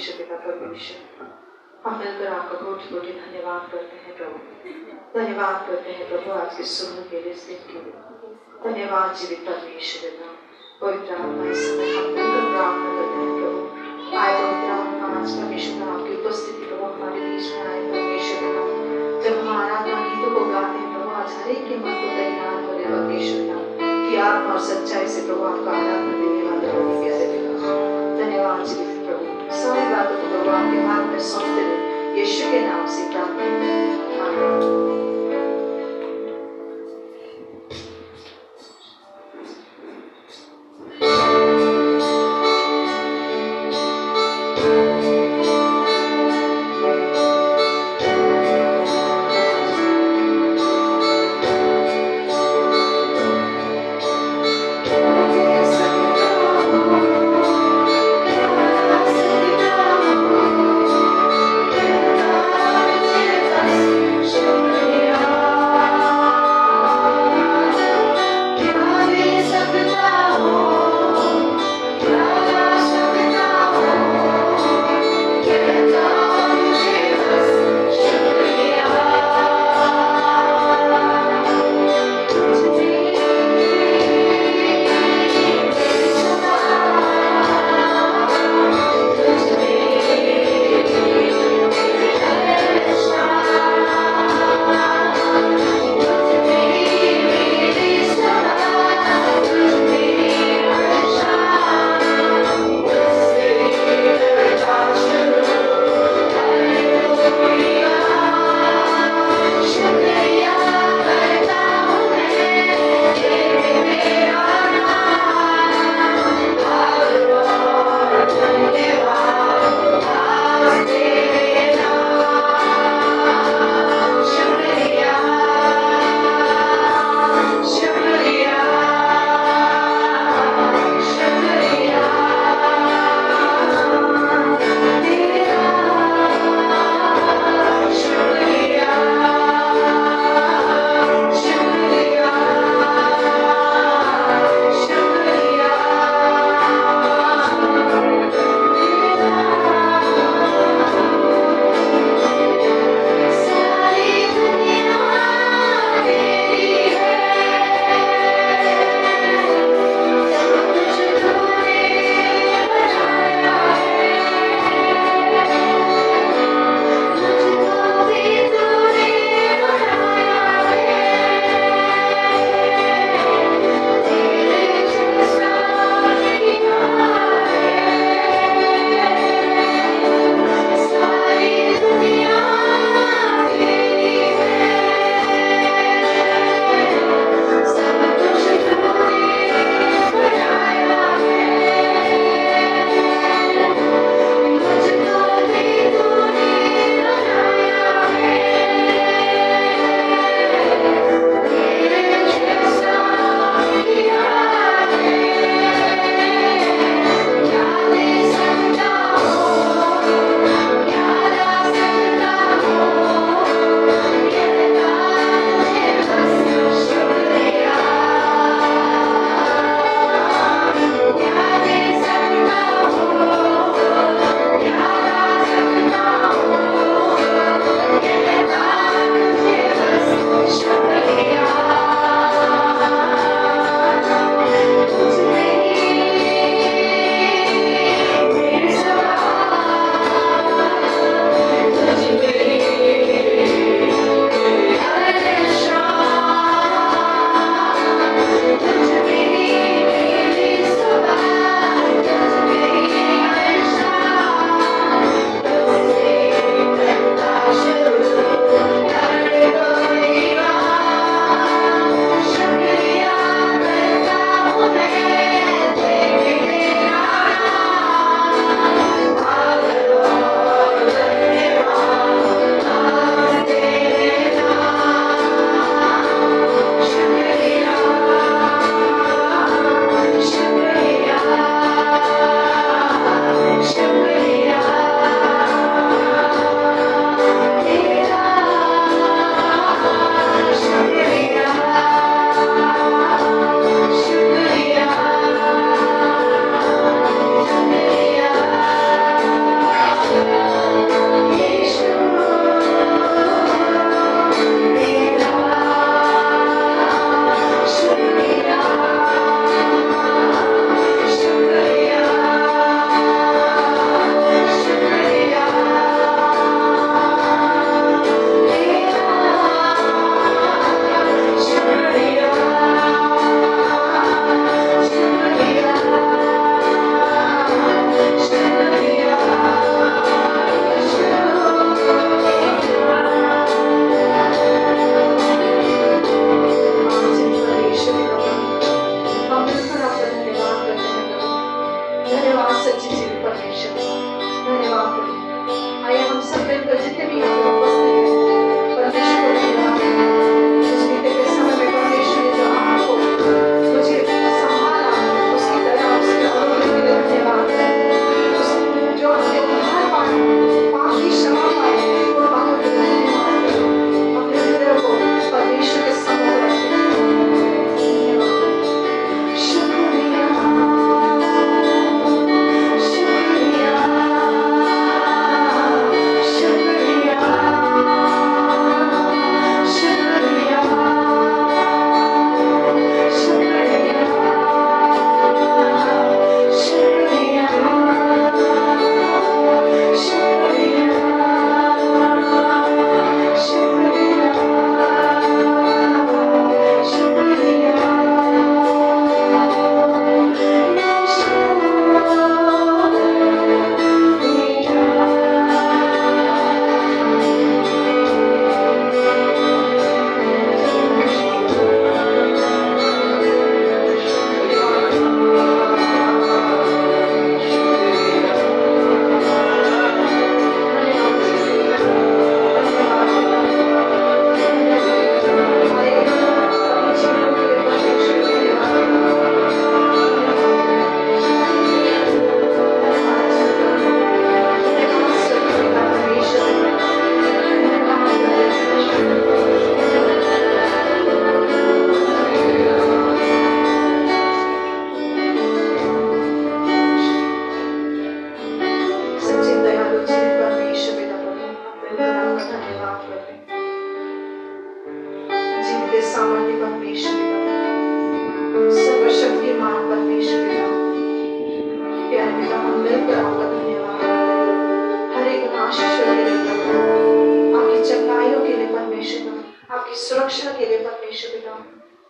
परमेश्वर पिता परमेश्वर, हम मिलकर आपका कोटि कोटि धन्यवाद करते हैं प्रभु। धन्यवाद करते हैं प्रभु आज के सुबह के लिए, इस दिन के लिए। धन्यवाद जीवित परमेश्वर पिता। पवित्र आत्मा इस समय हम मिलकर प्रार्थना करते हैं प्रभु। आए पवित्र आत्मा आज परमेश्वर पिता आपकी उपस्थिति प्रभु हमारे बीच में आए परमेश्वर पिता। जब हम आराधना गीतों को गाते हैं प्रभु, आज हर एक के मन को तैयार करे परमेश्वर पिता कि आत्मा और सच्चाई से प्रभु आपका आराधना देने वाले प्रभु प्यारे पिता। धन्यवाद जीवित प्रभु। सारी बातों को प्रभु आपके हाथ में सौंपते हुए यीशु के नाम से प्रार्थना करते हैं। आमीन।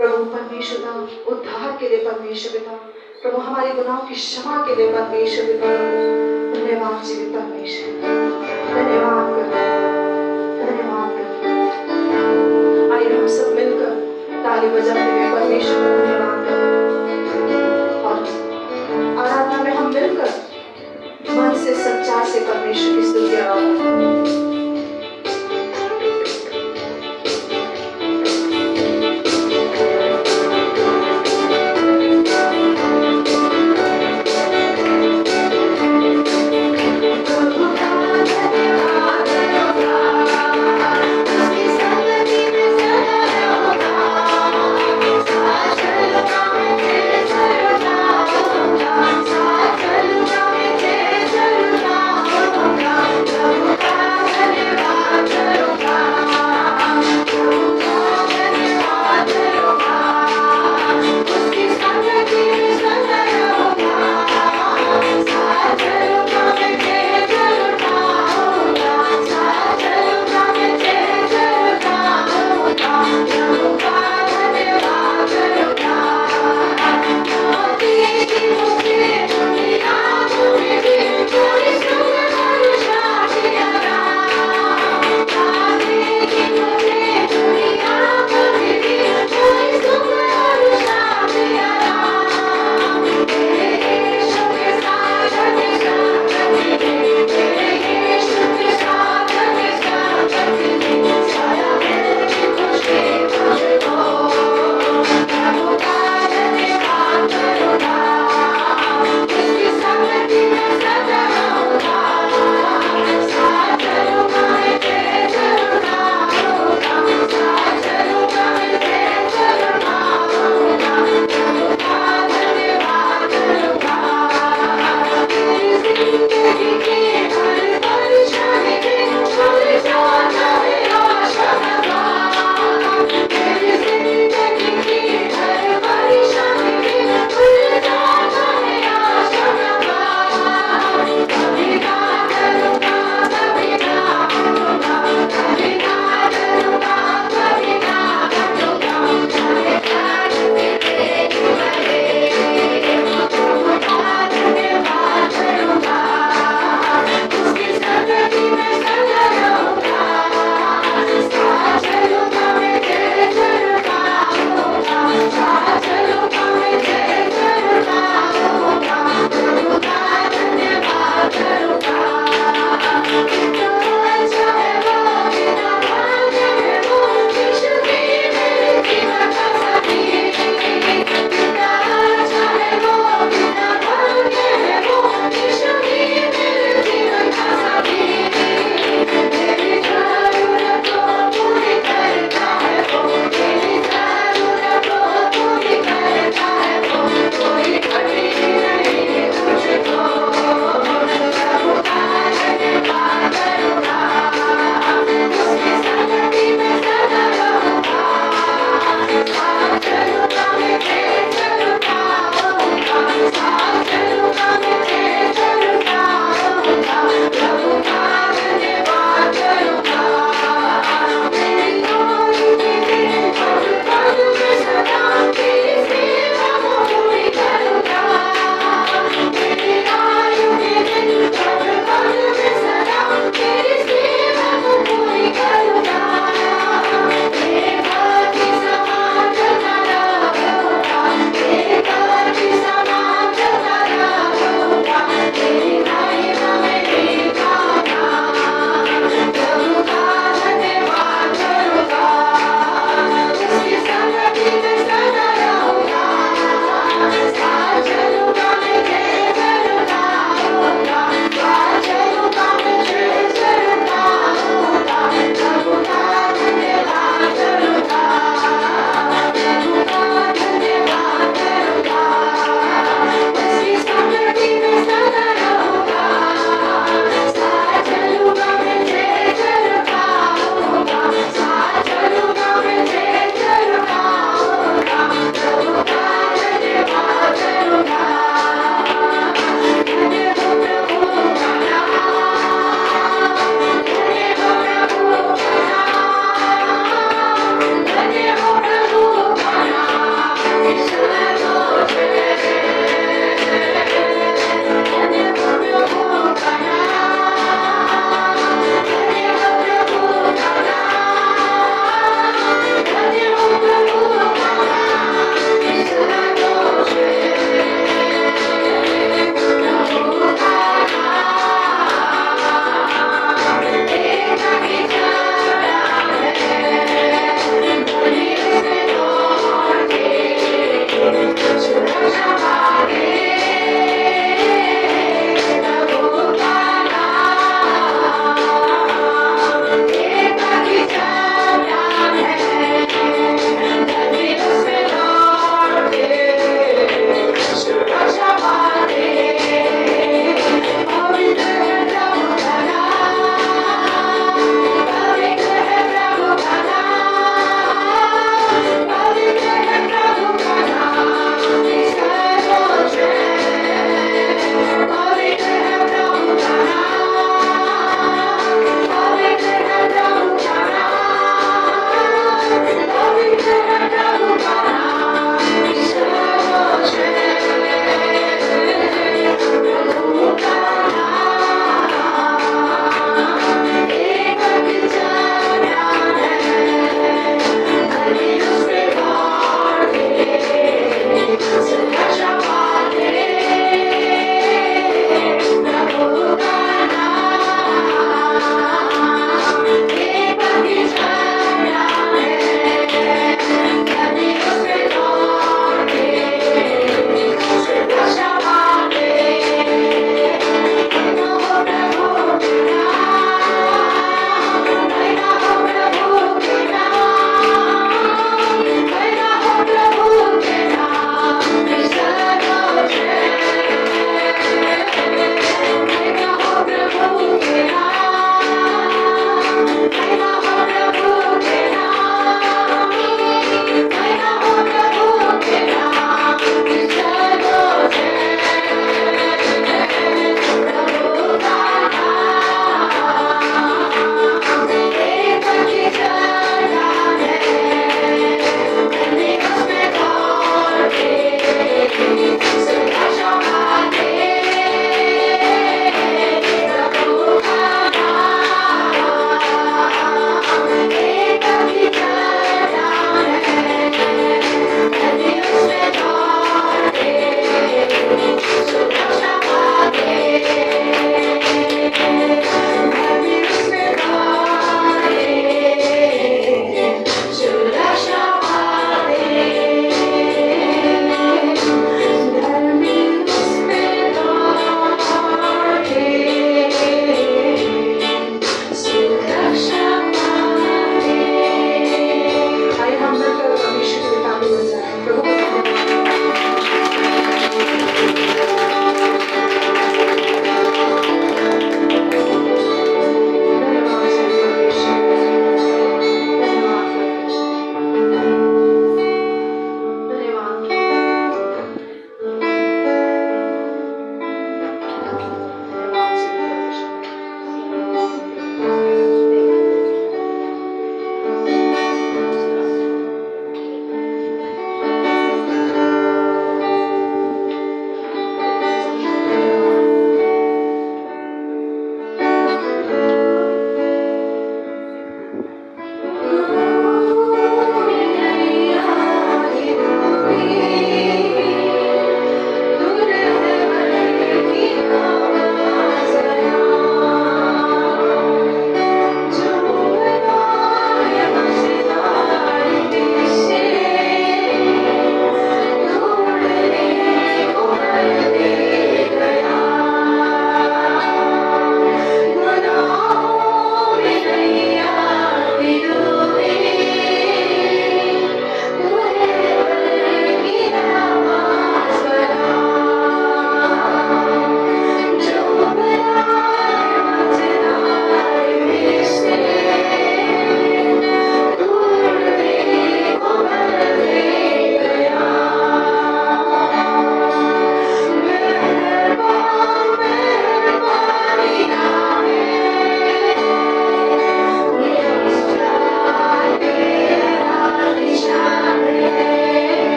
प्रभु परमेश्वर उद्धार के लिए परमेश्वर पिता, प्रभु हमारे गुनाहों की क्षमा के लिए परमेश्वर पिता, धन्यवाद जीवित परमेश्वर, धन्यवाद करते हैं, धन्यवाद करते हैं। आइए हम सब मिलकर ताली बजाते हुए परमेश्वर का धन्यवाद करें और आराधना में हम मिलकर मन से सच्चा से परमेश्वर की स्तुति करें।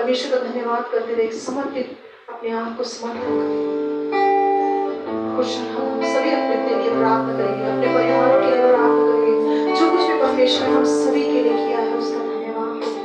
परमेश्वर का धन्यवाद करते हुए समर्पित अपने आप को समर्पित करें। कुछ हम सभी अपने लिए प्रार्थना करेंगे, अपने परिवार के लिए प्रार्थना करेंगे। जो कुछ भी परमेश्वर ने हम सभी के लिए किया है उसका धन्यवाद करेंगे।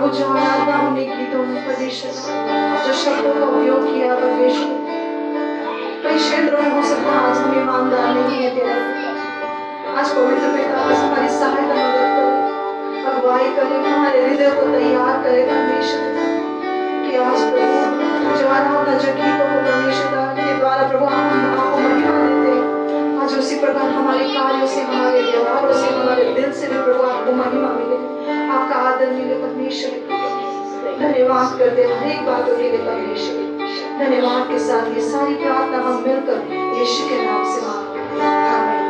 जो आराधना हमने गीतों में परमेश्वर, जो शब्दों का उपयोग किया परमेश्वर, कई क्षेत्रों में हो सकता है आज हम ईमानदार नहीं है तेरा। आज पवित्र पिता आज हमारी सहायता मदद करे, अगुवाई करे, हमारे हृदय को तैयार करे परमेश्वर, कि आज प्रभु जो आराधना जो गीतों को परमेश्वर के द्वारा प्रभु हम आपको महिमा देते हैं, आज उसी प्रकार हमारे कार्यों से, हमारे व्यवहारों से, हमारे दिल से भी प्रभु आपको महिमा मिले, आपका आदर मिले परमेश्वर। धन्यवाद करते हैं हर एक बातों के लिए परमेश्वर। धन्यवाद के साथ ये सारी प्रार्थना हम मिलकर यीशु के नाम से मांगते हैं, आमीन।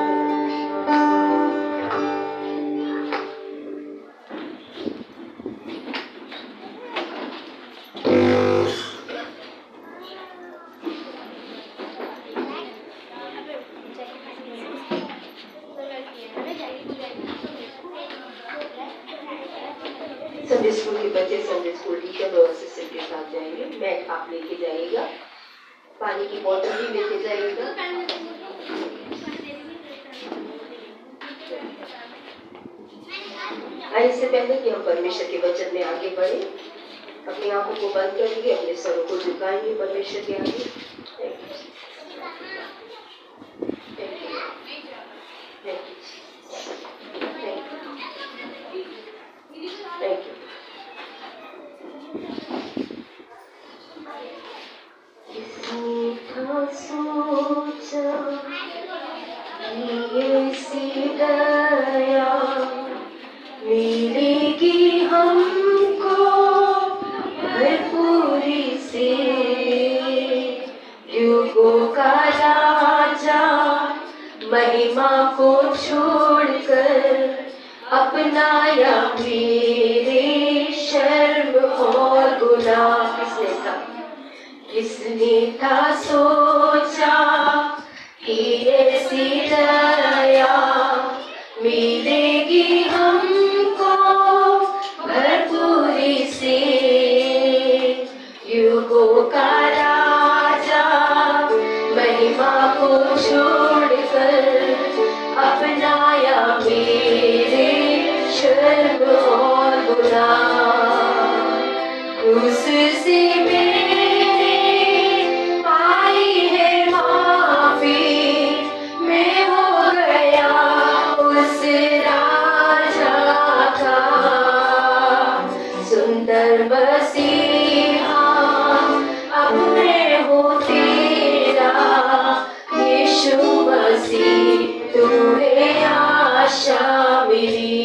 संडे स्कूल के बच्चे संडे स्कूल टीचर और असिस्टेंट के साथ जाएंगे। मैट आप लेके जाइएगा, पानी की बोतल भी लेके जाइएगा। इससे पहले कि हम परमेश्वर के वचन में आगे बढ़े, अपनी आंखों को बंद करेंगे, अपने सरों को झुकाएंगे परमेश्वर के आगे। मिलेगी हमको भरपूरी से, युगों का राजा महिमा को छोड़कर अपनाया मेरे शर्म और गुनाह। किसने था सोचा कि ऐसी दया मिलेगी हमको भरपूरी से, युगों का राजा महिमा को छोड़कर अपनाया मेरे शर्म और गुनाह। क्रूस से मैंने पाई है माफी, मैं हो गया उस राजा का सुंदर मसीहा, अब मैं हूँ तेरा यीशु मसीह, तू है आशा मेरी।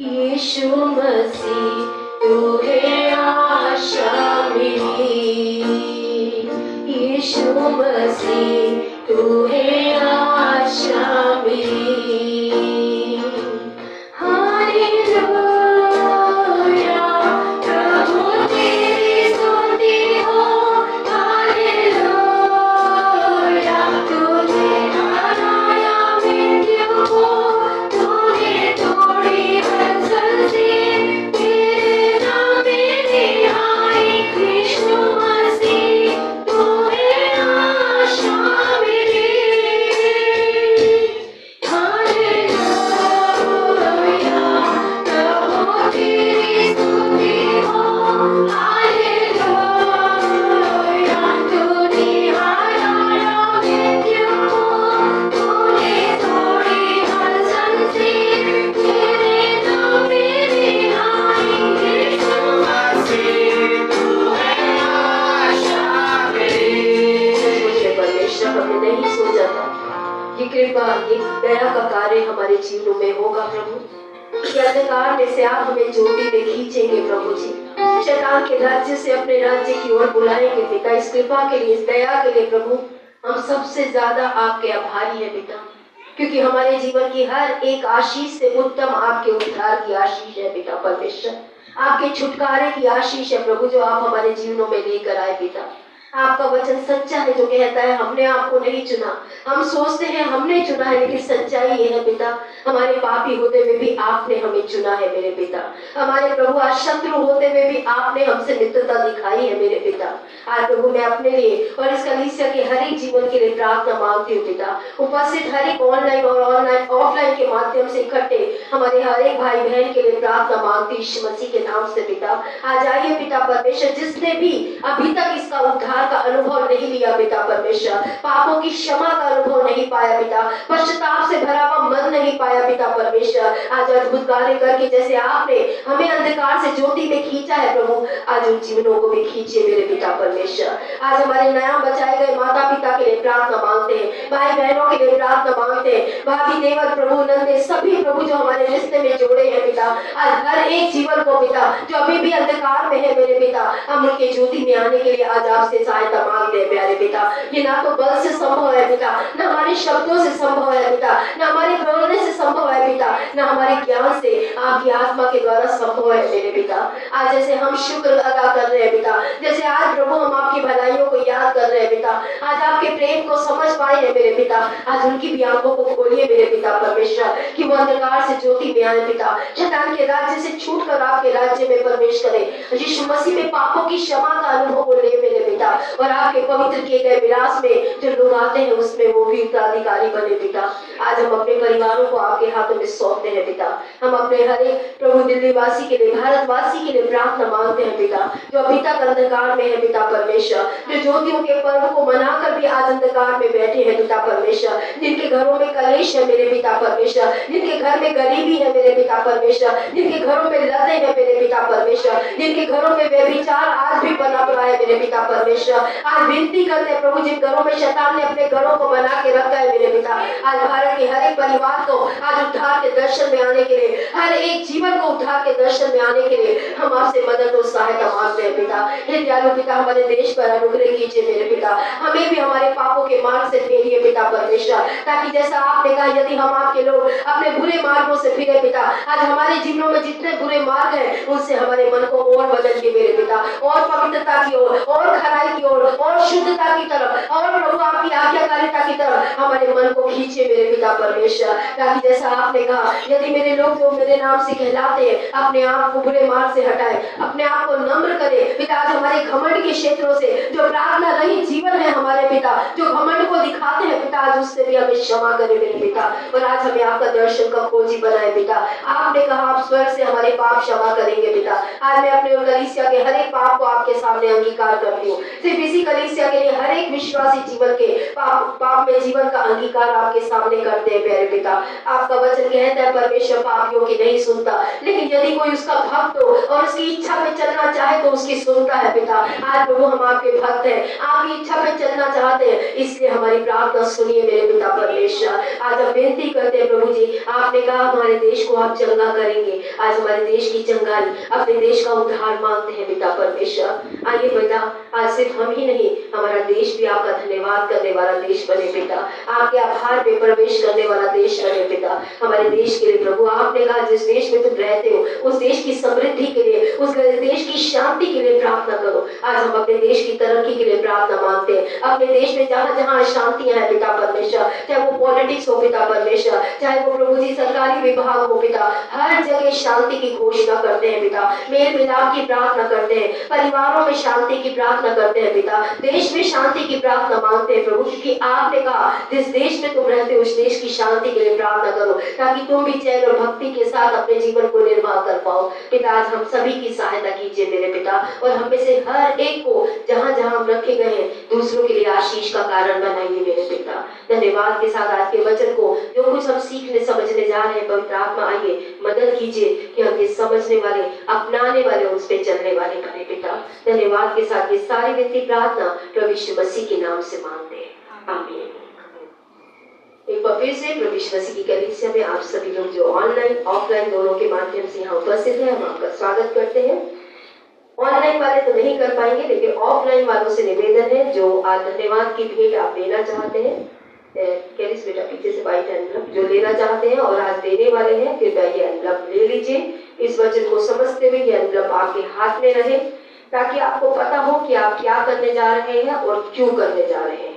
यीशु मसीह तू है आशा मेरी। यीशु मसीह तू है आशा मेरी। हालेलुया प्रभु तेरी स्तुति हो, हालेलुया तूने हराया मृत्यु को, तूने तोड़ी हर सल्ती, तेरे नाम में रिहाई। यीशु मसीह तू है आशा मेरी। हालेलुया प्रभु तेरी स्तुति हो, हालेलुया तूने हराया मृत्यु को, तूने तोड़ी हर संधि, तेरे नाम में रिहाई। यीशु मसीह तू है आशा मेरी। मुझे परमेश्वर हमने नहीं सोचा था ये कृपा, ये दया का कार्य हमारे जीवनों में होगा प्रभु। कि अंधकार में से आप हमें ज्योति में खींचेंगे प्रभु जी, शैतान के राज्य से अपने राज्य की ओर बुलाएंगे पिता। इस कृपा के लिए, इस दया के लिए प्रभु हम सबसे ज्यादा आपके आभारी हैं पिता, क्योंकि हमारे जीवन की हर एक आशीष से उत्तम आपके उद्धार की आशीष है पिता परमेश्वर। आपके छुटकारे की आशीष है प्रभु, जो आप हमारे जीवनों में लेकर आए पिता। आपका वचन सच्चा है जो कहता है हमने आपको नहीं चुना। हम सोचते हैं हमने चुना है, लेकिन सच्चाई ये है पिता, हमारे पापी होते हुए भी आपने हमें चुना है मेरे पिता। हमारे प्रभु आज शत्रु होते हुए भी आपने हमसे मित्रता दिखाई है मेरे पिता। आज प्रभु मैं अपने लिए और इस कलीसिया के हर एक जीवन के लिए प्रार्थना मांगती हूँ पिता। उपस्थित हर एक ऑनलाइन और ऑफलाइन के माध्यम से इकट्ठे हमारे हर एक भाई बहन के लिए प्रार्थना मांगती यीशु मसीह के नाम से पिता। आज आइए पिता परमेश्वर, जिसने भी अभी तक इसका उद्धार का अनुभव नहीं लिया पिता परमेश्वर, पापों की क्षमा का अनुभव नहीं पाया पिता, पश्चाताप से भरा हुआ मन नहीं पाया पिता परमेश्वर, आज अद्भुत कार्य करके जैसे आपने हमें अंधकार से ज्योति में खींचा है प्रभु, आज उन जीवनों को भी खींचिए मेरे पिता परमेश्वर। आज हमारे नया बचाए गए माता पिता के लिए प्रार्थना मांगते हैं, भाई बहनों के लिए प्रार्थना मांगते हैं, भाभी देवर प्रभु नंदे सभी प्रभु जो हमारे रिश्ते में जोड़े हैं पिता, आज हर एक जीवन को पिता जो अभी भी अंधकार में है मेरे पिता, हम उनके ज्योति में आने के लिए आज आपसे सहायता मांगते हैं प्यारे पिता। ये ना तो बल से संभव है पिता, न हमारे शब्दों से संभव है पिता, न हमारे बोलने से संभव है पिता, न हमारे ज्ञान से आपकी आत्मा के द्वारा संभव है मेरे पिता। आज जैसे हम शुक्र अदा कर रहे हैं पिता, जैसे आज प्रभु हम आपकी भलाइयों को याद कर रहे हैं पिता, आज आपके प्रेम को समझ पाए हैं मेरे पिता, आज उनकी भी आंखों को खोलिए मेरे पिता परमेश्वर कि वो अंधकार से ज्योति में आए पिता, शैतान के राज्य से छूट कर आपके राज्य में प्रवेश करें, यीशु मसीह में पापों की क्षमा का अनुभव को ले मेरे पिता, और आपके पवित्र किए गए विलास में जो लोग आते हैं उसमें वो भी उत्तराधिकारी बने पिता। आज हम अपने परिवारों को आपके हाथों में सौंपते हैं पिता, हम अपने हर एक प्रभु दिल्ली वासी के लिए, भारतवासी के लिए प्रार्थना मांगते हैं पिता, जो अभी तक अंधकार में है पिता परमेश्वर, जो ज्योतियों के पर्व को मनाकर भी आज अंधकार में बैठे हैं पिता परमेश्वर, जिनके घरों में कलेश है मेरे पिता परमेश्वर, जिनके घर में गरीबी है मेरे पिता परमेश्वर, जिनके घरों में लते हैं मेरे पिता परमेश्वर, जिनके घरों में व्यभिचार आज भी बना पड़ा है मेरे पिता परमेश्वर, आज विनती करते हैं प्रभु, जिन घरों में शैतान ने अपने घरों को बना के रखा है मेरे पिता, आज भारत के हर एक परिवार को आज उद्धार के दर्शन में आने के लिए, हर एक जीवन को उद्धार के दर्शन में आने के लिए हम आपसे मदद और सहायता मांगते हैं पिता। हे दयालु पिता, हमारे देश पर अनुग्रह कीजिए मेरे पिता, हमें भी हमारे पापों के मार्ग से फेरिए पिता परमेश्वर, ताकि जैसा आपने कहा यदि हम आपके लोग अपने बुरे मार्गों से फिरे पिता, आज हमारे जीवनों में जितने बुरे मार्ग हैं उनसे हमारे मन को और बदलिए मेरे पिता, और पवित्रता की ओर, और खराई की ओर, और शुद्धता की तरफ, और प्रभु आपकी आज्ञाकारिता की तरफ हमारे मन को खींचे मेरे पिता परमेश्वर, ताकि जैसा आपने कहा यदि मेरे लोग जो मेरे नाम से कहलाते हैं अपने आप को बुरे मार्ग से हटाए, अपने आप को नम्र करे पिता, आज हमारे घमंड के क्षेत्रों से जो प्रार्थना रहित जीवन है हमारे पिता, जो घमंड को दिखाते हैं पिता, आज उससे भी हमें क्षमा करे मेरे पिता, और आज हमें आपका दर्शन का खोजी बनाए पिता। आपने कहा आप स्वर्ग से हमारे पाप क्षमा करेंगे पिता, आज मैं अपने और कलीसिया के हर एक पाप को आपके सामने अंगीकार करती हूँ, सिर्फ इसी कलीसिया के लिए हर एक विश्वासी जीवन के पाप में जीवन का अंगीकार आपके सामने करते हैं प्यारे पिता। आपका वचन कहता है परमेश्वर पापियों की नहीं सुनता, लेकिन यदि कोई उसका भक्त हो और उसकी इच्छा पे चलना चाहे तो उसकी सुनता है पिता। आज प्रभु हम आपके भक्त हैं, आपकी इच्छा पे चलना चाहते हैं, इसलिए हमारी प्रार्थना सुनिए मेरे पिता परमेश्वर। आज हम विनती करते हैं प्रभु जी, आपने कहा हमारे देश को आप चंगा करेंगे, आज हमारे देश की चंगाई, अपने देश का उद्धार मांगते हैं पिता परमेश्वर। आइए पिता, आज सिर्फ हम ही नहीं, हमारा देश भी आपका धन्यवाद करने वाला देश बने पिता, आपके आभार में प्रवेश करने वाला देश बने पिता। हमारे देश के लिए प्रभु आपने कहा जिस देश में तुम रहते हो उस देश की समृद्धि के लिए, उस देश की शांति के लिए प्रार्थना करो। आज हम अपने देश की तरक्की के लिए प्रार्थना मांगते हैं, अपने देश में जहाँ जहाँ अशांतियां हैं पिता परमेश्वर, चाहे वो पॉलिटिक्स हो पिता परमेश्वर, चाहे वो प्रभु जी सरकारी विभाग हो पिता, हर जगह शांति की घोषणा करते हैं पिता, मेल मिलाप की प्रार्थना करते हैं, परिवारों में शांति की प्रार्थना करते हैं पिता, देश में शांति की प्रार्थना मांगते हैं प्रभु, क्योंकि आपने कहा जिस देश में तुम रहते हो उस देश की शांति के लिए प्रार्थना करो, ताकि तुम भी चैन और भक्ति के साथ अपने जीवन को निर्वाह कर पाओ पिता। आज हम सभी की सहायता कीजिए मेरे पिता, और हम में से हर एक को जहाँ जहाँ हम रखे गए हैं दूसरों के लिए आशीष का कारण बनाइए मेरे पिता। धन्यवाद के साथ आज के वचन को जो कुछ हम सीखने समझने जा रहे हैं, पवित्र आत्मा आइए मदद कीजिए कि हम ये समझने वाले, अपनाने वाले, उस पे चलने वाले बने पिता। धन्यवाद के साथ ये सारी विनती प्रार्थना प्रभु यीशु मसीह के नाम से मांगते हैं, आमीन। एक बार फिर से प्रभु यीशु मसीह की कलीसिया में आप सभी लोग जो ऑनलाइन ऑफलाइन दोनों के माध्यम से यहाँ उपस्थित हैं, हम आपका स्वागत करते हैं। ऑनलाइन वाले तो नहीं कर पाएंगे, लेकिन ऑफलाइन वालों से निवेदन है जो आज धन्यवाद की भेंट आप देना चाहते हैं, कैरिस बेटा पीछे से व्हाइट एनवलप जो लेना चाहते हैं और आज देने वाले हैं, कृपया ये एनवलप ले लीजिए। इस वचन को समझते हुए ये एनवलप आपके हाथ में रहे, ताकि आपको पता हो कि आप क्या करने जा रहे हैं और क्यों करने जा रहे हैं।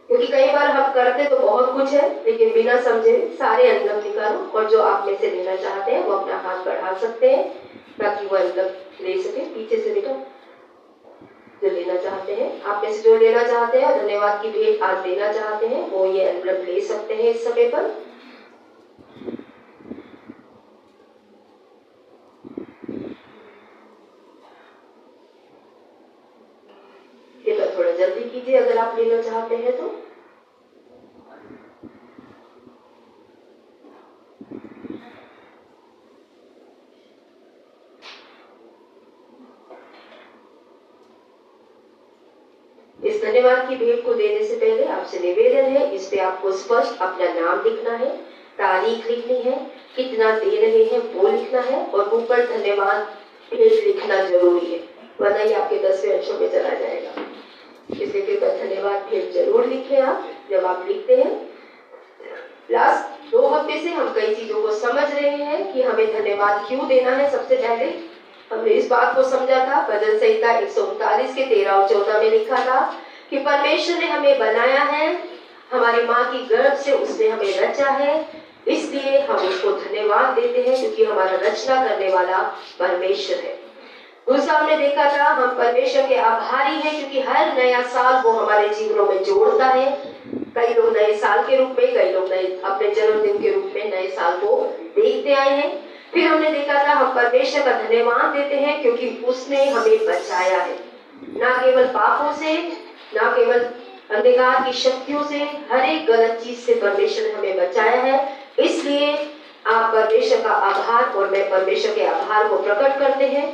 क्योंकि कई बार हम करते तो बहुत कुछ है, लेकिन बिना समझे सारे एनवलप निकालो, और जो आप में से लेना चाहते हैं वो अपना हाथ बढ़ा सकते हैं ताकि वो एनवलप ले सके। पीछे से बेटा जो लेना चाहते हैं, आप में से जो लेना चाहते हैं धन्यवाद की भेंट आज देना चाहते हैं, वो ये एनवलप ले सकते हैं इस समय पर। चाहते हैं तो इस धन्यवाद की भेंट को देने से पहले आपसे निवेदन है, इस पे आपको स्पष्ट अपना नाम लिखना है, तारीख लिखनी है, कितना दे रहे हैं वो लिखना है और ऊपर धन्यवाद भेंट लिखना जरूरी है, वरना ये आपके 10वें अंशों में चला जाएगा। इसलिए कृपया धन्यवाद भेंट जरूर लिखें आप जब आप लिखते हैं। लास्ट 2 हफ्ते से हम कई चीजों को समझ रहे हैं कि हमें धन्यवाद क्यों देना है। सबसे पहले हमने इस बात को समझा था, भजन संहिता 139 के 13 और 14 में लिखा था कि परमेश्वर ने हमें बनाया है, हमारी माँ की गर्भ से उसने हमें रचा है, इसलिए हम उसको धन्यवाद देते हैं क्योंकि हमारा रचना करने वाला परमेश्वर है। दूसरा हमने देखा था हम परमेश्वर के आभारी हैं क्योंकि हर नया साल वो हमारे जीवनों में जोड़ता है। कई लोग नए साल के रूप में, कई लोग नए अपने जन्मदिन के रूप में नए साल को देखते आए हैं। फिर हमने देखा था हम परमेश्वर का धन्यवाद देते हैं क्योंकि उसने हमें बचाया है, ना केवल पापों से, ना केवल अंधकार की शक्तियों से, हर एक गलत चीज से परमेश्वर ने हमें बचाया है। इसलिए आप परमेश्वर का आभार और मैं परमेश्वर के आभार को प्रकट करते हैं।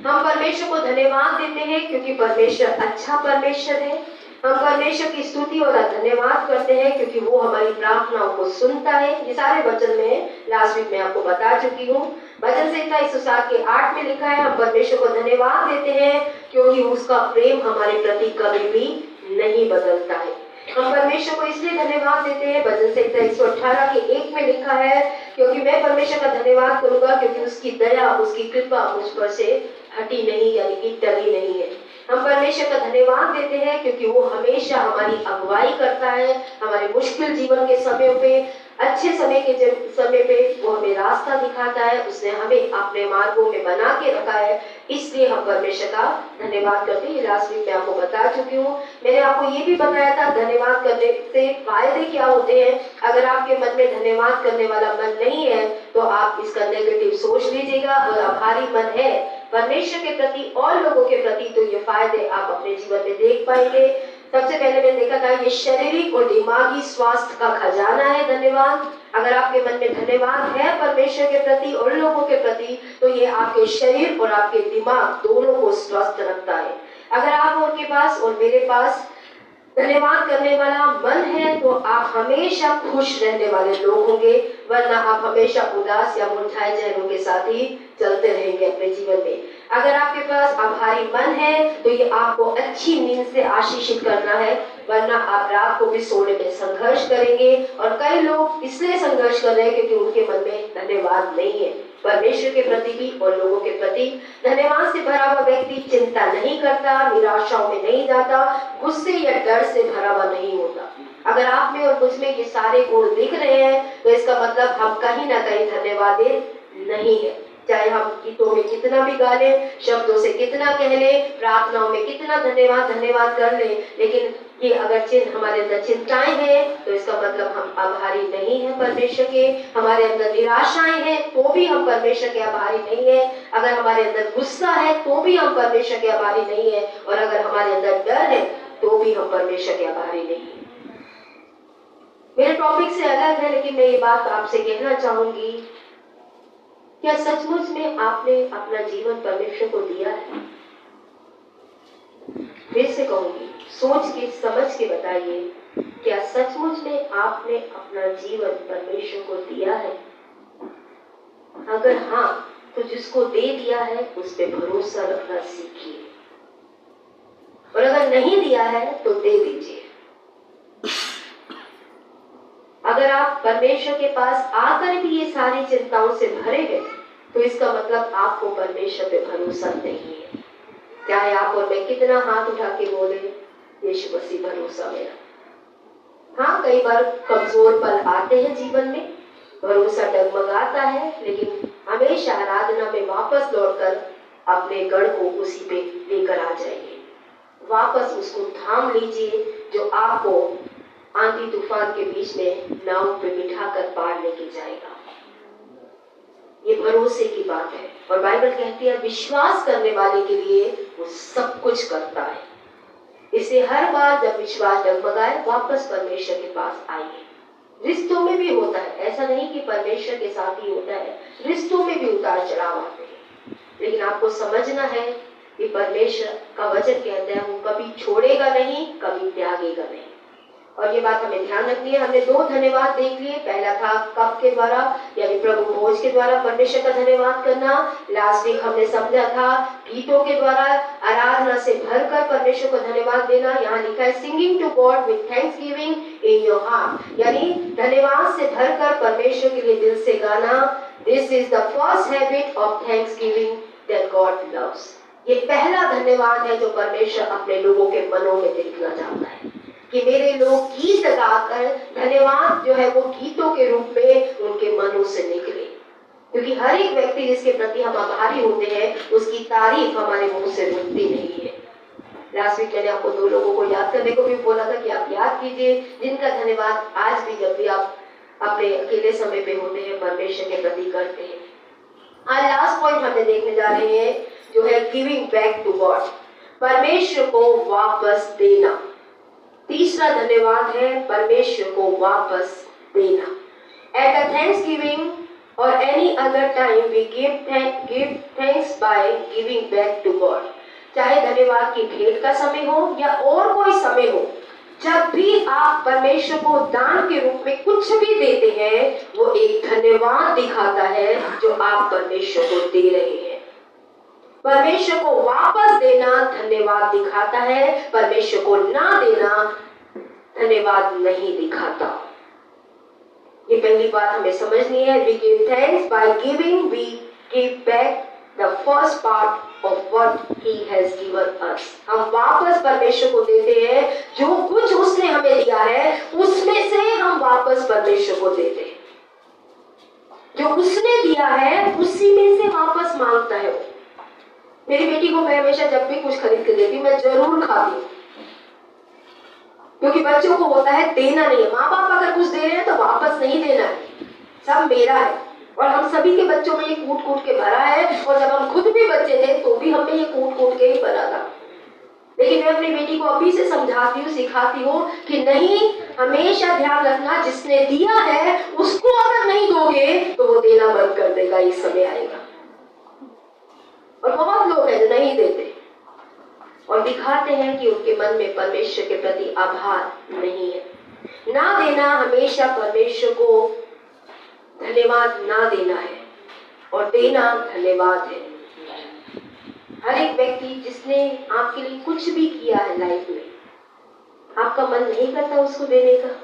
हम परमेश्वर को धन्यवाद देते हैं क्योंकि परमेश्वर अच्छा परमेश्वर है। हम परमेश्वर की स्तुति और धन्यवाद करते हैं क्योंकि वो हमारी प्रार्थनाओं को सुनता है। ये सारे वचन में लास्ट वीक में आपको बता चुकी हूँ। भजन संहिता 107 के 8 में लिखा है हम परमेश्वर को धन्यवाद देते हैं क्योंकि उसका प्रेम हमारे प्रति कभी भी नहीं बदलता है। हम परमेश्वर को इसलिए धन्यवाद देते हैं, भजन संहिता 118 के 1 में लिखा है क्योंकि मैं परमेश्वर का धन्यवाद करूंगा क्योंकि उसकी दया, उसकी कृपा मुझ पर से हटी नहीं, यानी कि टली नहीं है। हम परमेश्वर का धन्यवाद देते हैं क्योंकि वो हमेशा हमारी अगुवाई करता है, हमारे मुश्किल जीवन के समयों पे, अच्छे समय के समय पे वो हमें रास्ता दिखाता है। उसने हमें अपने मार्गों में बना के रखा है, इसलिए हम परमेश्वर का धन्यवाद करते हैं। लास्ट वीक में आपको बता चुकी हूँ। मैंने आपको ये भी बताया था धन्यवाद करने से फायदे क्या होते हैं। अगर आपके मन में धन्यवाद करने वाला मन नहीं है तो आप इसका नेगेटिव सोच लीजिएगा, और आभारी मन है परमेश्वर के प्रति और लोगों के प्रति, तो ये फायदे आप अपने जीवन में देख पाएंगे। सबसे पहले मैंने देखा था ये शारीरिक और दिमागी स्वास्थ्य का खजाना है धन्यवाद। अगर आपके मन में धन्यवाद है परमेश्वर के प्रति और लोगों के प्रति, तो ये आपके शरीर और आपके दिमाग दोनों को स्वस्थ रखता है। अगर आप और के पास और मेरे पास धन्यवाद करने वाला मन है तो आप हमेशा खुश रहने वाले लोग होंगे, वरना आप हमेशा उदास या मुरझाए चेहरों के साथ ही चलते रहेंगे अपने जीवन में। अगर आपके पास आभारी मन है तो ये आपको अच्छी नींद से आशीषित करना है, वरना आप रात को भी सोने में संघर्ष करेंगे। और कई लोग इसलिए संघर्ष कर रहे हैं क्योंकि उनके मन में धन्यवाद नहीं है, परमेश्वर के प्रति भी और लोगों के प्रति। धन्यवाद से भरा हुआ व्यक्ति चिंता नहीं करता, निराशाओं में नहीं जाता, गुस्से या डर से भरा हुआ नहीं होता। अगर आप में और मुझ में ये सारे गुण दिख रहे हैं तो इसका मतलब हम कहीं ना कहीं धन्यवादी नहीं है। चाहे हम गीतों में कितना भी गा लें, शब्दों से कितना कह लें, प्रार्थनाओं में कितना धन्यवाद कर लें, लेकिन ये अगर हमारे अंदर चिंताएं हैं तो इसका मतलब हम आभारी नहीं है परमेश्वर के। हमारे अंदर निराशाएं हैं तो भी हम परमेश्वर के आभारी नहीं है। अगर हमारे अंदर गुस्सा है तो भी हम परमेश्वर के आभारी नहीं है, और अगर हमारे अंदर डर है तो भी हम परमेश्वर के आभारी नहीं है। मेरे टॉपिक से अलग है, लेकिन मैं ये बात आपसे कहना चाहूंगी, क्या सचमुच में आपने अपना जीवन परमेश्वर को दिया है? फिर से कहूंगी, सोच के समझ के बताइए, क्या सचमुच में आपने अपना जीवन परमेश्वर को दिया है? अगर हाँ, तो जिसको दे दिया है उस पे भरोसा रखना सीखिए, और अगर नहीं दिया है तो दे दीजिए। अगर आप परमेश्वर के पास आकर भी ये सारी चिंताओं से भरे गए तो इसका मतलब आपको परमेश्वर पे भरोसा नहीं है। चाहे आप और मैं कितना हाथ उठा के बोले यीशु मसीह भरोसा मेरा। हाँ, कई बार कमजोर पल आते हैं जीवन में, भरोसा डगमगाता है, लेकिन हमेशा आराधना में वापस लौटकर अपने गढ़ को उसी पे लेकर आ जाइए। वापस उसको थाम लीजिए जो आपको आंधी तूफान के बीच में नाव पे बिठाकर पार लेके जाएगा। ये भरोसे की बात है, और बाइबल कहती है विश्वास करने वाले के लिए वो सब कुछ करता है। इसलिए हर बार जब विश्वास डगमगाए वापस परमेश्वर के पास आइए। रिश्तों में भी होता है, ऐसा नहीं कि परमेश्वर के साथ ही होता है, रिश्तों में भी उतार चढ़ाव आते हैं, लेकिन आपको समझना है कि परमेश्वर का वचन कहता है वो कभी छोड़ेगा नहीं, कभी त्यागेगा नहीं। और ये बात हमें ध्यान रखनी है। हमने 2 धन्यवाद देख लिए। पहला था कप के द्वारा यानी प्रभु भोज के द्वारा परमेश्वर का धन्यवाद करना। लास्ट वीक हमने समझा था गीतों के द्वारा आराधना से भरकर परमेश्वर को धन्यवाद देना। यहाँ लिखा है singing to God with thanksgiving in your heart, यानी धन्यवाद से भरकर परमेश्वर के लिए दिल से गाना। This is the first habit of Thanksgiving that God loves. ये पहला धन्यवाद है जो परमेश्वर अपने लोगों के मनों में देखना चाहता है कि मेरे लोग गीत गाकर धन्यवाद जो है वो गीतों के रूप में उनके मनों से निकले, क्योंकि हर एक व्यक्ति जिसके प्रति हम आभारी होते हैं उसकी तारीफ हमारे मुंह से रुकती नहीं है। लास्ट वीक मैंने आपको 2 लोगों को याद करने को भी बोला था कि आप याद कीजिए जिनका धन्यवाद आज भी जब भी आप अपने अकेले समय पे होते हैं परमेश्वर के प्रति करते हैं। आज लास्ट पॉइंट हमने देखने जा रहे हैं जो है गिविंग बैक टू गॉड, परमेश्वर को वापस देना। तीसरा धन्यवाद है परमेश्वर को वापस देना। एट द थैंक्सगिविंग और any other time we give thanks by giving back to God. चाहे धन्यवाद की भेंट का समय हो या और कोई समय हो, जब भी आप परमेश्वर को दान के रूप में कुछ भी देते हैं वो एक धन्यवाद दिखाता है जो आप परमेश्वर को दे रहे हैं। परमेश्वर को वापस देना धन्यवाद दिखाता है, परमेश्वर को ना देना धन्यवाद नहीं दिखाता। ये पहली बात हमें समझनी है। We give thanks by giving, we give back the first part of what he has given us. हम वापस परमेश्वर को देते हैं जो कुछ उसने हमें दिया है उसमें से हम वापस परमेश्वर को देते हैं। जो उसने दिया है उसी में से वापस मांगता है वो। मेरी बेटी को मैं हमेशा जब भी कुछ खरीद के देती हूँ मैं जरूर खाती हूँ, क्योंकि बच्चों को होता है देना नहीं है। माँ बाप अगर कुछ दे रहे हैं तो वापस नहीं देना है, सब मेरा है। और हम सभी के बच्चों में ये कूट कूट के भरा है, और जब हम खुद भी बच्चे थे तो भी हमें ये कूट कूट के ही भरा था। लेकिन मैं अपनी बेटी को अभी से समझाती हूँ, सिखाती हूँ कि नहीं, हमेशा ध्यान रखना जिसने दिया है उसको अगर नहीं दोगे तो वो देना बंद कर देगा, इस समय आएगा। और बहुत लोग हैं जो नहीं देते और दिखाते हैं कि उनके मन में परमेश्वर के प्रति आभार नहीं है। ना देना हमेशा परमेश्वर को धन्यवाद ना देना है, और देना धन्यवाद है। हर एक व्यक्ति जिसने आपके लिए कुछ भी किया है लाइफ में, आपका मन नहीं करता उसको देने का?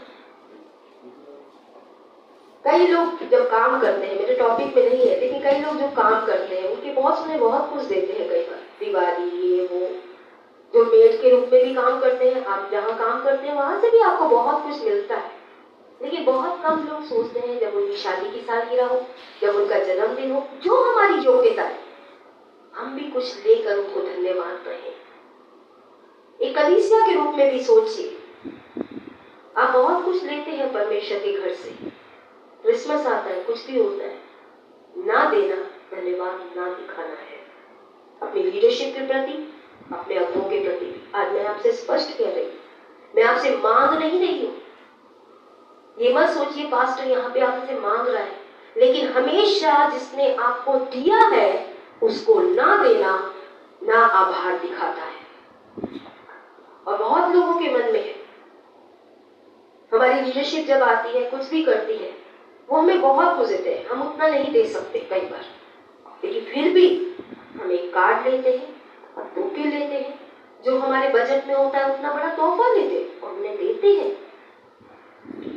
कई लोग जब काम करते हैं, मेरे टॉपिक में नहीं है, लेकिन कई लोग जो काम करते हैं उनके बॉस उन्हें बहुत कुछ देते हैं। कई बार दिवाली ये वो, जो मेड के रूप में भी काम करते हैं, आप जहाँ काम करते हैं वहां से भी आपको बहुत कुछ मिलता है। लेकिन बहुत कम लोग सोचते हैं जब उनकी शादी की सालगिरह हो, जब उनका जन्मदिन हो, जो हमारी योग्यता है हम भी कुछ लेकर उनको धन्यवाद कहें। एक कलीसिया के रूप में भी सोचिए, आप बहुत कुछ लेते हैं परमेश्वर के घर से। क्रिसमस आता है, कुछ भी होता है, ना देना धन्यवाद ना दिखाना है। अपनी लीडरशिप के प्रति, अपने अगुओं के प्रति भी। आज मैं आपसे स्पष्ट कह रही हूँ, मैं आपसे मांग नहीं रही हूँ। ये मत सोचिए पास्टर यहाँ पे आपसे मांग रहा है, लेकिन हमेशा जिसने आपको दिया है उसको ना देना ना आभार दिखाता है। और बहुत लोगों के मन में है, हमारी लीडरशिप जब आती है, कुछ भी करती है, वो हमें बहुत कुछ देते हैं, हम उतना नहीं दे सकते कई बार, लेकिन फिर भी हम एक कार्ड लेते हैं और बुके लेते हैं, जो हमारे बजट में होता है उतना बड़ा तोहफा लेते हैं और उन्हें देते हैं।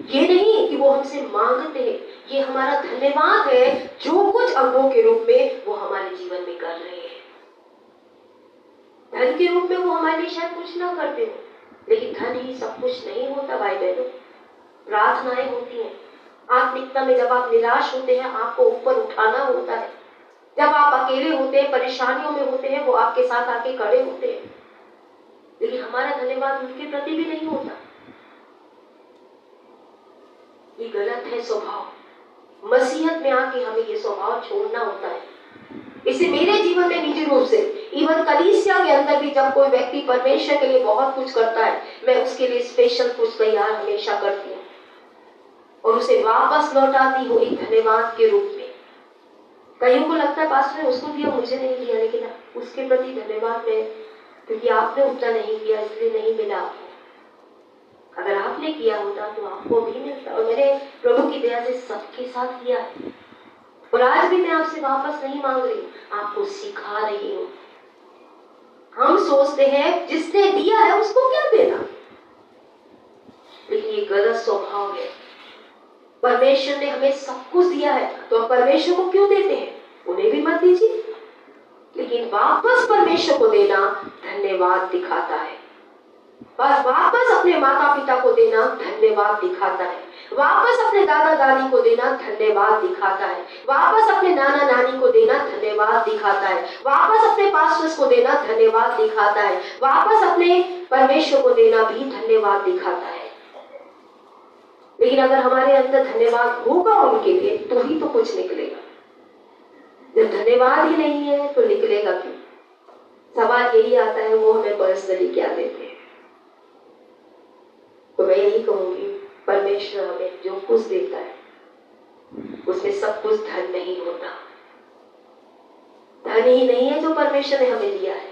ये नहीं कि वो हमसे मांगते हैं, ये हमारा धन्यवाद है जो कुछ अंगों के रूप में वो हमारे जीवन में कर रहे हैं। धन के रूप में वो हमारे लिए शायद कुछ ना करते हो, लेकिन धन ही सब कुछ नहीं होता भाई बहनों। प्रार्थनाएं होती हैं आत्मिकता में, जब आप निराश होते हैं आपको ऊपर उठाना होता है, जब आप अकेले होते हैं, परेशानियों में होते हैं, वो आपके साथ आके खड़े होते हैं। लेकिन हमारा धन्यवाद उनके प्रति भी नहीं होता। ये गलत है स्वभाव। मसीहत में आके हमें ये स्वभाव छोड़ना होता है। इसे मेरे जीवन में निजी रूप से इवन कलीसिया के अंदर भी जब कोई व्यक्ति परमेश्वर के लिए बहुत कुछ करता है, मैं उसके लिए स्पेशल कुछ तैयार हमेशा करती हूँ और उसे वापस लौटाती हूँ एक धन्यवाद के रूप में। कईयों को लगता है पास्टर ने उसको दिया, मुझे नहीं दिया, लेकिन उसके प्रति धन्यवाद में, क्योंकि आपने उतना नहीं किया इसलिए नहीं मिला आपको। अगर आपने किया होता तो आपको भी मिलता। और मैंने प्रभु की दया से सबके साथ किया है और आज भी मैं आपसे वापस नहीं मांग रही, आपको सिखा रही हूँ। हम सोचते हैं जिसने दिया है उसको क्या देना, लेकिन ये गलत स्वभाव है। परमेश्वर ने हमें सब कुछ दिया है तो हम परमेश्वर को क्यों देते हैं? उन्हें भी मत दीजिए, लेकिन वापस परमेश्वर को देना धन्यवाद दिखाता है। बस वापस अपने माता पिता को देना धन्यवाद दिखाता है, वापस अपने दादा दादी को देना धन्यवाद दिखाता है, वापस अपने नाना नानी को देना धन्यवाद दिखाता है, वापस अपने पास्टर्स को देना धन्यवाद दिखाता है, वापस अपने परमेश्वर को देना भी धन्यवाद दिखाता है। लेकिन अगर हमारे अंदर धन्यवाद होगा उनके लिए तो ही तो कुछ निकलेगा। जब धन्यवाद ही नहीं है तो निकलेगा क्यों? सवाल यही आता है वो हमें पर्सनली क्या देते हैं। तो मैं यही कहूंगी, परमेश्वर हमें जो कुछ देता है उसमें सब कुछ धन नहीं होता। धन ही नहीं है जो परमेश्वर ने हमें दिया है,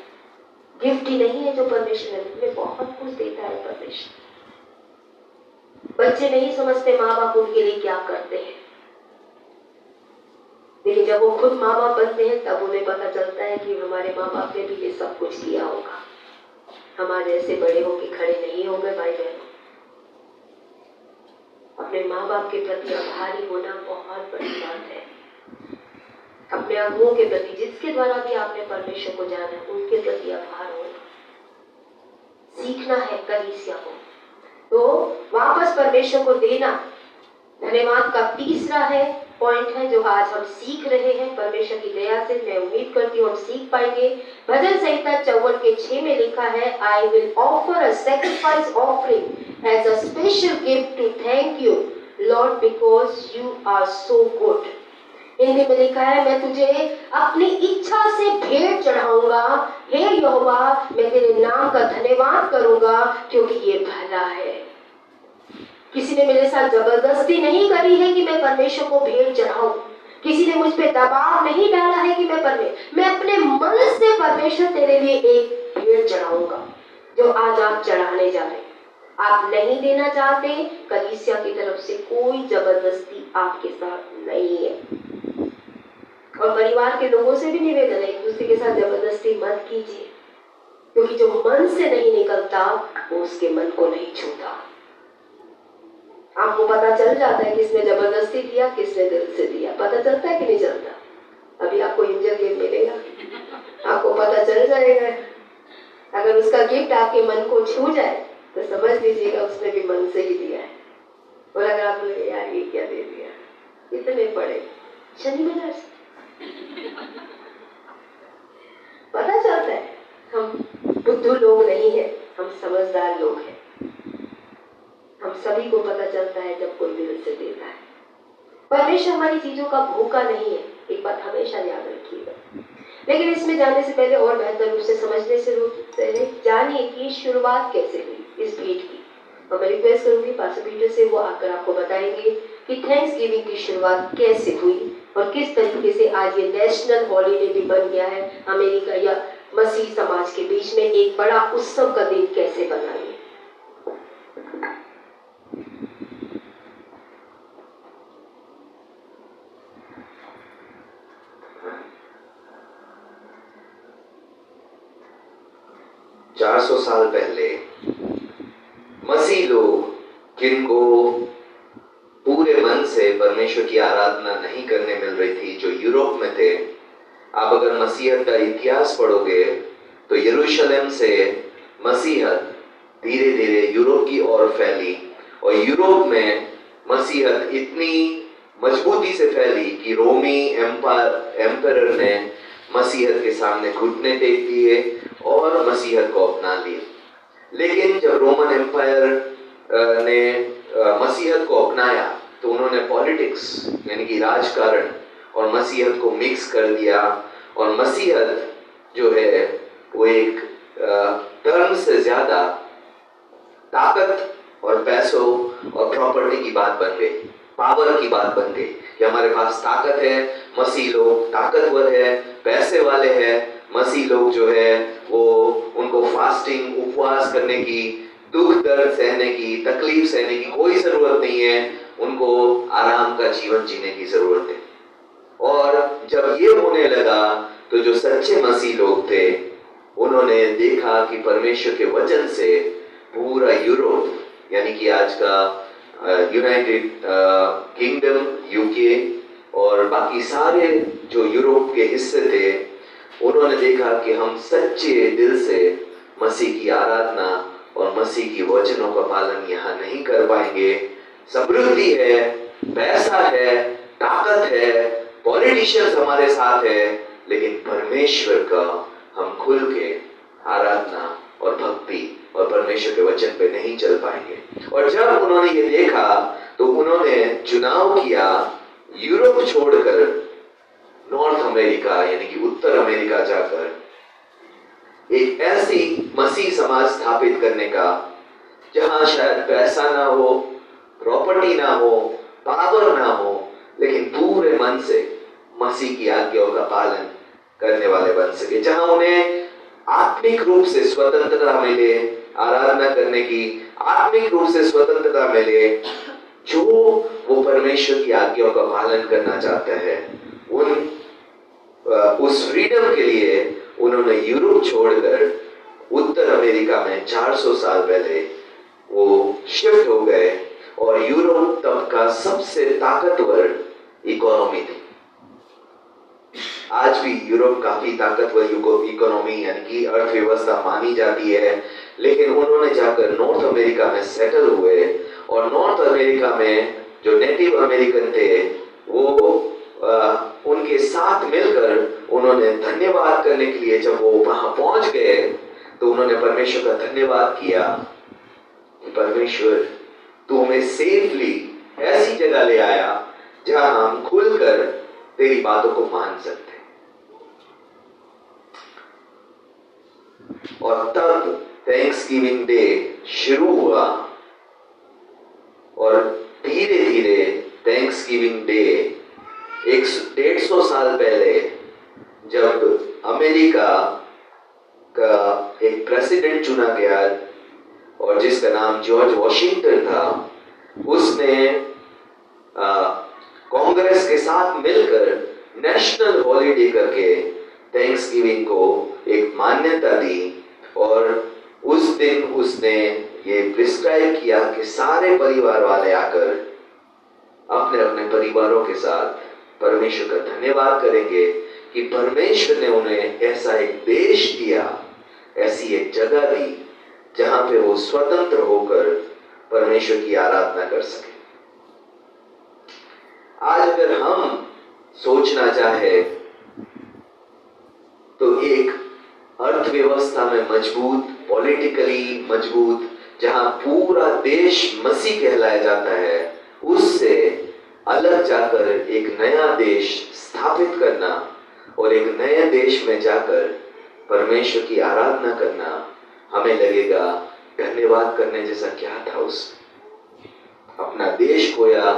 गिफ्ट ही नहीं है जो परमेश्वर ने हमें, बहुत कुछ देता है परमेश्वर। बच्चे नहीं समझते माँ बाप उनके लिए क्या करते हैं, लेकिन जब वो खुद माँ बाप बनते हैं तब उन्हें पता चलता है कि हमारे माँ बाप ने भी ये सब कुछ किया होगा। हमारे जैसे बड़े होके खड़े नहीं होंगे भाई बहनों। अपने माँ बाप के प्रति आभारी होना बहुत बड़ी बात है। अपने अगुओं के प्रति, जिसके द्वारा भी आपने परमेश्वर को जाना है, उनके प्रति आभार होना सीखना है कलीसिया को। तो वापस परमेश्वर को देना धन्यवाद का तीसरा है पॉइंट है जो आज हम सीख रहे हैं परमेश्वर की दया से। मैं उम्मीद करती हूँ हम सीख पाएंगे। भजन संहिता 54:6 में लिखा है, I will offer a sacrifice offering as a special gift to thank you Lord because you are so good. Hindi में लिखा है, मैं तुझे अपनी इच्छा से भेंट चढ़ाऊंगा, हे यहोवा मैं तेरे नाम का धन्यवाद करूंगा क्योंकि ये भला है। किसी ने मेरे साथ जबरदस्ती नहीं करी है कि मैं परमेश्वर को भेंट चढ़ाऊं, किसी ने मुझ पे दबाव नहीं डाला है कि मैं अपने मन से परमेश्वर तेरे लिए एक भेंट चढ़ाऊंगा जो आज आप चढ़ाने जा रहे हैं। आप नहीं देना चाहते, कलीसिया की तरफ से कोई जबरदस्ती आपके साथ नहीं है। और परिवार के लोगों से भी निवेदन है, एक दूसरे के साथ जबरदस्ती मत कीजिए, क्योंकि जो मन से नहीं निकलता वो उसके मन को नहीं छूता। आपको पता चल जाता है किसने जबरदस्ती दिया, किसने दिल से दिया, पता चलता है कि नहीं चलता। अभी आपको एंजल गिफ्ट मिलेगा, आपको पता चल जाएगा। अगर उसका गिफ्ट आपके मन को छू जाए तो समझ लीजिएगा उसने भी मन से ही दिया है। और अगर आप बोले यार ये क्या दे दिया, इतने बड़े शनि बाजार से पता चलता है। हम बुद्धू लोग नहीं है, हम समझदार लोग हैं। हम सभी को पता चलता है जब कोई दिल से देता है। परमेश्वर हमारी चीजों का भूखा नहीं है, एक बात हमेशा याद रखिएगा। लेकिन इसमें जाने से पहले और बेहतर रूप से समझने से पहले जानिए कि शुरुआत कैसे हुई इस भेंट की। और मैं रिक्वेस्ट करूंगी पास्टर पीटर से, वो आकर आपको बताएंगे कि थैंक्स गिविंग की शुरुआत कैसे हुई और किस तरीके से आज ये नेशनल हॉलीडे भी बन गया है अमेरिका या मसीह समाज के बीच में एक बड़ा उत्सव का दिन कैसे बना है। सौ साल पहले मसीह लोग जिनको पूरे मन से परमेश्वर की आराधना नहीं करने मिल रही थी, जो यूरोप में थे। आप अगर मसीहत का इतिहास पढ़ोगे तो यरूशलेम से मसीहत धीरे धीरे यूरोप की ओर फैली और यूरोप में मसीहत इतनी मजबूती से फैली कि रोमी एम्परर ने मसीहत के सामने घुटने टेक दिए और मसीहत को अपना लिया। लेकिन जब रोमन एम्पायर ने मसीहत को अपनाया तो उन्होंने पॉलिटिक्स यानी कि राजकारण और मसीहत को मिक्स कर दिया और मसीहत जो है वो एक टर्म से ज्यादा ताकत और पैसों और प्रॉपर्टी की बात बन गई, पावर की बात बन गई कि हमारे पास ताकत है, मसीह लोग ताकतवर है, पैसे वाले हैं, मसीह लोग जो है वो उनको फास्टिंग उपवास करने की, दुख दर्द सहने की, तकलीफ सहने की कोई जरूरत नहीं है, उनको आराम का जीवन जीने की जरूरत है। और जब ये होने लगा तो जो सच्चे मसीह लोग थे उन्होंने देखा कि परमेश्वर के वचन से पूरा यूरोप यानी कि आज का यूनाइटेड किंगडम, यूके और बाकी सारे जो यूरोप के हिस्से थे, उन्होंने देखा कि हम सच्चे दिल से मसीह की आराधना और मसीह की वचनों का पालन यहाँ नहीं कर पाएंगे। समृद्धि है, पैसा है, ताकत है, पॉलिटिशियंस हमारे साथ है, लेकिन परमेश्वर का हम खुल के आराधना और भक्ति और परमेश्वर के वचन पे नहीं चल पाएंगे। और जब उन्होंने ये देखा तो उन्होंने चुनाव किया यूरोप छोड़कर नॉर्थ अमेरिका यानी कि उत्तर अमेरिका जाकर एक ऐसी मसीह समाज स्थापित करने का जहां शायद पैसा ना हो, प्रॉपर्टी ना हो, पावर ना हो, लेकिन पूरे मन से मसीह की आज्ञाओं का पालन करने वाले बन सके, जहां उन्हें आत्मिक रूप से स्वतंत्रता मिले, आराधना करने की आत्मिक रूप से स्वतंत्रता मिले, जो वो परमेश्वर की आज्ञाओं का पालन करना चाहता है। उस फ्रीडम के लिए उन्होंने यूरोप छोड़कर उत्तर अमेरिका में 400 साल पहले वो शिफ्ट हो गए और यूरोप तब का सबसे ताकतवर इकोनॉमी थी। आज भी यूरोप काफी ताकतवर इकोनॉमी यानी कि अर्थव्यवस्था मानी जाती है, लेकिन उन्होंने जाकर नॉर्थ अमेरिका में सेटल हुए और नॉर्थ अमेरिका में जो नेटिव अमेरिकन थे वो उनके साथ मिलकर उन्होंने धन्यवाद करने के लिए जब वो वहां पहुंच गए तो उन्होंने परमेश्वर का धन्यवाद किया कि परमेश्वर तू हमें सेफली ऐसी जगह ले आया जहां हम खुलकर तेरी बातों को मान सकते। और तब थैंक्सगिविंग डे शुरू हुआ और धीरे धीरे थैंक्सगिविंग डे 150 साल पहले जब अमेरिका का एक प्रेसिडेंट चुना गया और जिसका नाम जॉर्ज वॉशिंगटन था, उसने कांग्रेस के साथ मिलकर नेशनल हॉलिडे करके थैंक्सगिविंग को एक मान्यता दी और उस दिन उसने ये प्रिस्क्राइब किया कि सारे परिवार वाले आकर अपने अपने परिवारों के साथ परमेश्वर का धन्यवाद करेंगे कि परमेश्वर ने उन्हें ऐसा एक देश दिया, ऐसी एक जगह दी जहां पे वो स्वतंत्र होकर परमेश्वर की आराधना कर सके। आज अगर हम सोचना चाहे तो एक अर्थव्यवस्था में मजबूत, पॉलिटिकली मजबूत, जहां पूरा देश मसीह कहलाया जाता है, उससे अलग जाकर एक नया देश स्थापित करना और एक नए देश में जाकर परमेश्वर की आराधना करना, हमें लगेगा धन्यवाद करने जैसा क्या था उसमें। अपना देश खोया,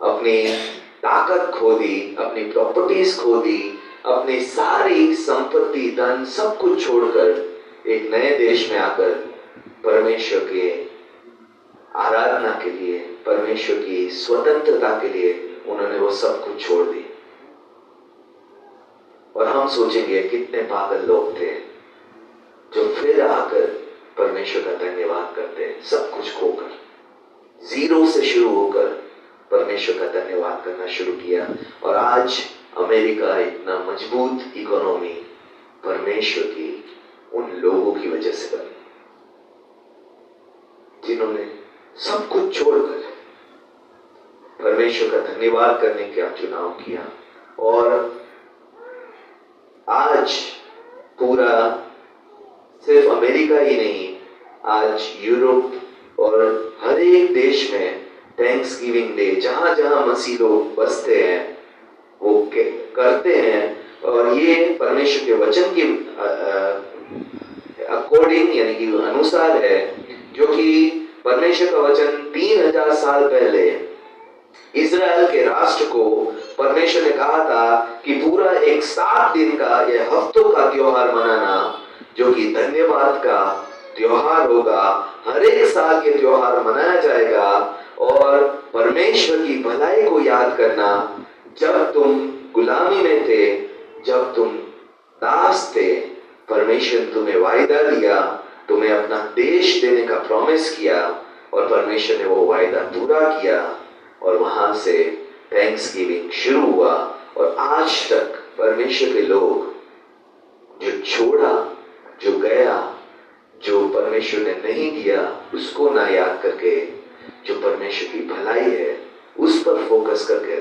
अपनी ताकत खो दी, अपनी प्रॉपर्टीज खो दी, अपनी सारी संपत्ति, धन, सब कुछ छोड़कर एक नए देश में आकर परमेश्वर के आराधना के लिए, परमेश्वर की स्वतंत्रता के लिए उन्होंने वो सब कुछ छोड़ दी। और हम सोचेंगे कितने पागल लोग थे जो फिर आकर परमेश्वर का धन्यवाद करते हैं, सब कुछ खोकर, जीरो से शुरू होकर परमेश्वर का धन्यवाद करना शुरू किया। और आज अमेरिका इतना मजबूत इकोनॉमी परमेश्वर की उन लोगों की वजह से बनी जिन्होंने सब कुछ छोड़कर परमेश्वर का धन्यवाद करने का चुनाव किया। और आज पूरा सिर्फ अमेरिका ही नहीं, आज यूरोप और हर एक देश में थैंक्सगिविंग डे जहां जहां मसीह लोग बसते हैं वो करते हैं और ये परमेश्वर के वचन के अकॉर्डिंग यानी कि अनुसार है, जो कि परमेश्वर का वचन 3000 साल पहले इज़राइल के राष्ट्र को परमेश्वर ने कहा था कि पूरा एक 7 दिन का या हफ्तों का त्योहार मनाना, जो कि धन्यवाद का त्योहार होगा। हर एक साल ये त्योहार मनाया जाएगा और परमेश्वर की भलाई को याद करना। जब तुम गुलामी में थे, जब तुम दास थे, परमेश्वर ने तुम्हें वायदा दिया, तुम्हें अपना देश देने का प्रॉमिस किया और परमेश्वर ने वो वायदा पूरा किया और वहां से थैंक्सगिविंग शुरू हुआ। और आज तक परमेश्वर के लोग जो छोड़ा, जो गया, जो परमेश्वर ने नहीं दिया उसको ना याद करके, जो परमेश्वर की भलाई है उस पर फोकस करके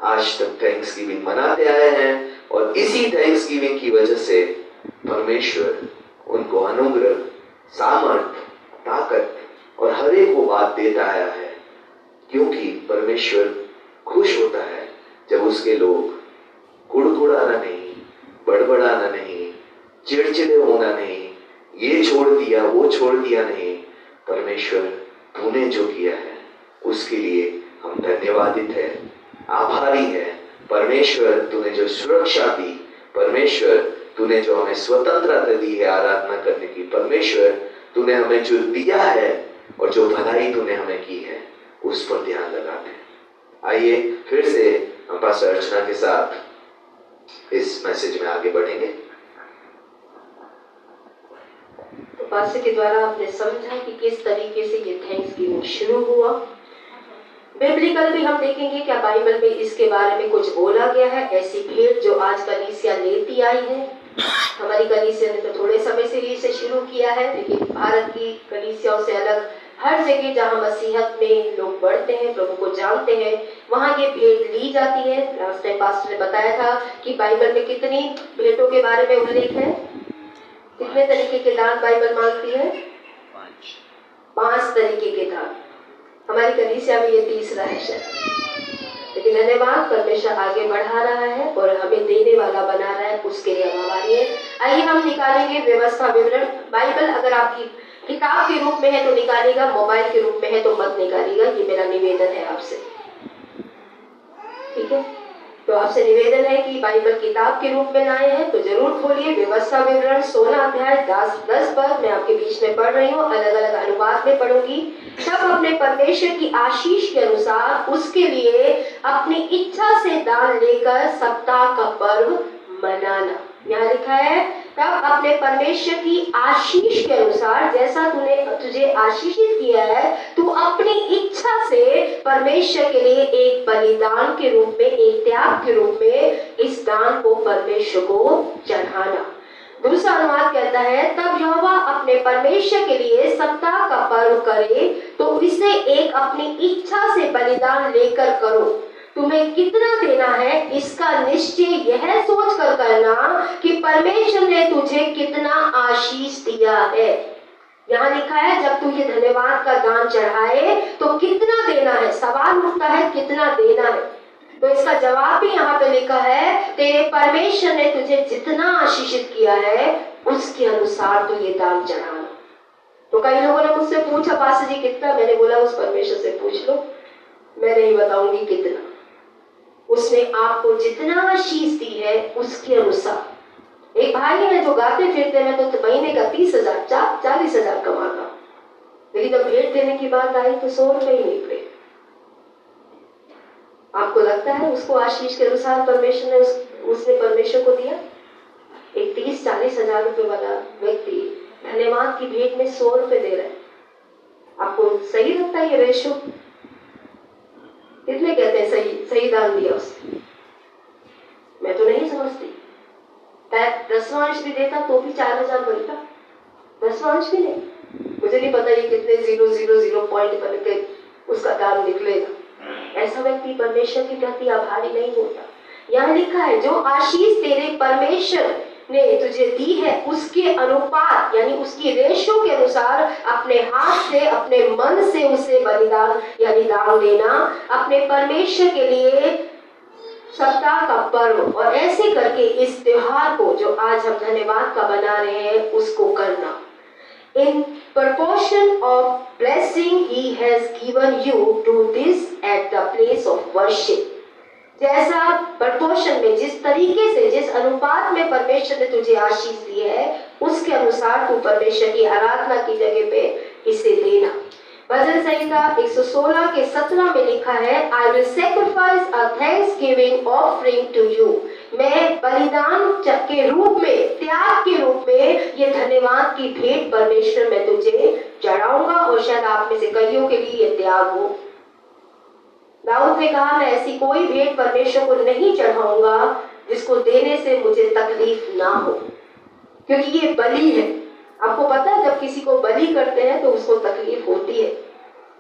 आज तक थैंक्सगिविंग मनाते आए हैं। और इसी थैंक्सगिविंग की वजह से परमेश्वर उनको अनुग्रह, सामर्थ, ताकत और हर एक वो बात देता आया है, क्योंकि परमेश्वर खुश होता है जब उसके लोग कुड़कुड़ाना नहीं, बड़बड़ाना नहीं, चिड़चिड़े होना नहीं, ये छोड़ दिया वो छोड़ दिया नहीं। परमेश्वर तूने जो किया है उसके लिए हम धन्यवादित है, आभारी है। परमेश्वर तूने जो सुरक्षा दी, परमेश्वर तूने जो हमें स्वतंत्रता दी है आराधना करने की, परमेश्वर तूने हमें जो दिया है और जो भलाई तूने हमें की है उस पर ध्यान लगाते हैं। आइए फिर से हम पास्टर अर्चना के साथ इस मैसेज में आगे बढ़ेंगे। तो पास्टर के द्वारा आपने समझा कि किस तरीके से ये थैंक्सगिविंग शुरू हुआ। बिब्लिकल भी हम देखेंगे क्या बाइबल में इसके बारे में कुछ बोला गया है। ऐसी भेंट जो आज कलीसिया लेती आई है, हमारी कलीसिया ने तो थोड़े समय से इसे शुरू किया है, लेकिन भारत की कलीसियाओं से अलग हर जगह जहाँ मसीहत में लोग बढ़ते हैं, प्रभु को जानते हैं, वहाँ ये भेंट ली जाती है। लास्ट टाइम पास्टर ने बताया था कि बाइबल में कितनी भेंटों के बारे में उल्लेख है, कितने तरीके के दान बाइबल मांगती है? 5 तरीके के दान। हमारी कलीसिया में ये 30 है शायद, लेकिन धन्यवाद परमेश्वर आगे बढ़ा रहा है और हमें देने वाला बना रहा है, उसके लिए हम आभारी है। आइए हम निकालेंगे व्यवस्था विवरण। बाइबल अगर आपकी किताब के रूप में है तो निकालेगा, मोबाइल के रूप में है तो मत निकालेगा, ये मेरा निवेदन है आपसे, ठीक है? तो आपसे निवेदन है कि बाइबल किताब के रूप में लाए हैं तो जरूर खोलिए। व्यवस्था विवरण 16 अध्याय 10 पद मैं आपके बीच में पढ़ रही हूँ, अलग अलग अनुवाद में पढ़ूंगी। सब अपने परमेश्वर की आशीष के अनुसार उसके लिए अपनी इच्छा से दान लेकर सप्ताह का पर्व मनाना। यहाँ लिखा है तब अपने परमेश्वर की आशीष के अनुसार, जैसा तुझे आशीषित किया है, तू अपनी इच्छा से परमेश्वर के लिए एक बलिदान के रूप में, एक त्याग के रूप में इस दान को परमेश्वर को चढ़ाना। दूसरा अनुवाद कहता है तब यहोवा अपने परमेश्वर के लिए सप्ताह का पर्व करे तो इसे एक अपनी इच्छा से बलिदान लेकर करो। तुम्हें कितना देना है इसका निश्चय यह सोच कर करना कि परमेश्वर ने तुझे कितना आशीष दिया है। यहाँ लिखा है जब तू ये धन्यवाद का दान चढ़ाए तो कितना देना है। सवाल उठता है कितना देना है, तो इसका जवाब भी यहाँ पे लिखा है तेरे परमेश्वर ने तुझे जितना आशीषित किया है उसके अनुसार तू ये दान चढ़ाना। तो कई लोगों ने मुझसे पूछा पास्टर जी कितना, मैंने बोला उस परमेश्वर से पूछ लो, मैं नहीं बताऊंगी कितना। उसने आपको जितना आशीष दी है उसके अनुसार। एक भाई है जो गाते फिरते में तो महीने का 30,000 40,000 कमाता, लेकिन जब भेंट देने की बात आई तो 100 रुपए ही निकले। आपको लगता है उसको आशीष के अनुसार परमेश्वर ने उसने परमेश्वर को दिया? एक 30-40 हजार रुपए वाला व्यक्ति धन्यवाद की भेंट में 100 रुपए दे रहा है। आपको सही लगता है ये रेशो? कितने कहते हैं सही दान दिया उसने? मैं तो नहीं समझती। 10वांश भी देता तो भी 4,000 बनता, 10वांश भी नहीं। मुझे नहीं पता ये कितने 000 पॉइंट बन के उसका दान निकलेगा। ऐसा व्यक्ति परमेश्वर के प्रति आभारी नहीं होता। यहाँ लिखा है जो आशीष तेरे परमेश्वर ने तुझे दी है उसके अनुपात यानी उसकी रेशो के अनुसार अपने हाथ से, अपने मन से उसे बलिदान यानी दान देना। अपने परमेश्वर के लिए सप्ताह का पर्व, और ऐसे करके इस त्योहार को जो आज हम धन्यवाद का बना रहे हैं उसको करना। In proportion of blessing he has given you to this at the place of worship. जैसा प्रपोर्शन में, जिस तरीके से, जिस अनुपात में परमेश्वर ने तुझे आशीष दी है, उसके अनुसार तू परमेश्वर की आराधना की जगह पे इसे देना। भजन संहिता 116 के 17 में लिखा है, I will sacrifice a thanksgiving offering to you. मैं बलिदान के रूप में, त्याग के रूप में ये धन्यवाद की भेंट परमेश्वर में तुझे चढ़ाऊंगा। और शायद आप में से कईयों के लिए ये त्याग हो। दाऊद ने कहा, मैं ऐसी कोई भेंट परमेश्वर को नहीं चढ़ाऊंगा जिसको देने से मुझे तकलीफ ना हो, क्योंकि ये बलि है। आपको पता है, जब किसी को बलि करते हैं तो उसको तकलीफ होती है।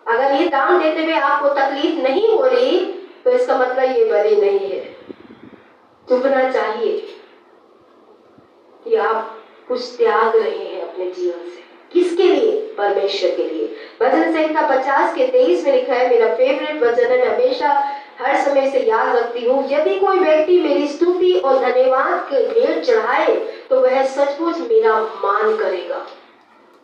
अगर ये दान देते हुए आपको तकलीफ नहीं हो रही तो इसका मतलब ये बलि नहीं है। चुपना चाहिए कि आप कुछ त्याग रहे हैं अपने जीवन से। किसके लिए? परमेश्वर के लिए। भजन संहिता 50 के 23 में लिखा है, मेरा फेवरेट वचन है, मैं हमेशा हर समय से याद रखती हूँ, यदि कोई व्यक्ति मेरी स्तुति और धन्यवाद के भेंट चढ़ाए तो वह सचमुच मेरा मान करेगा।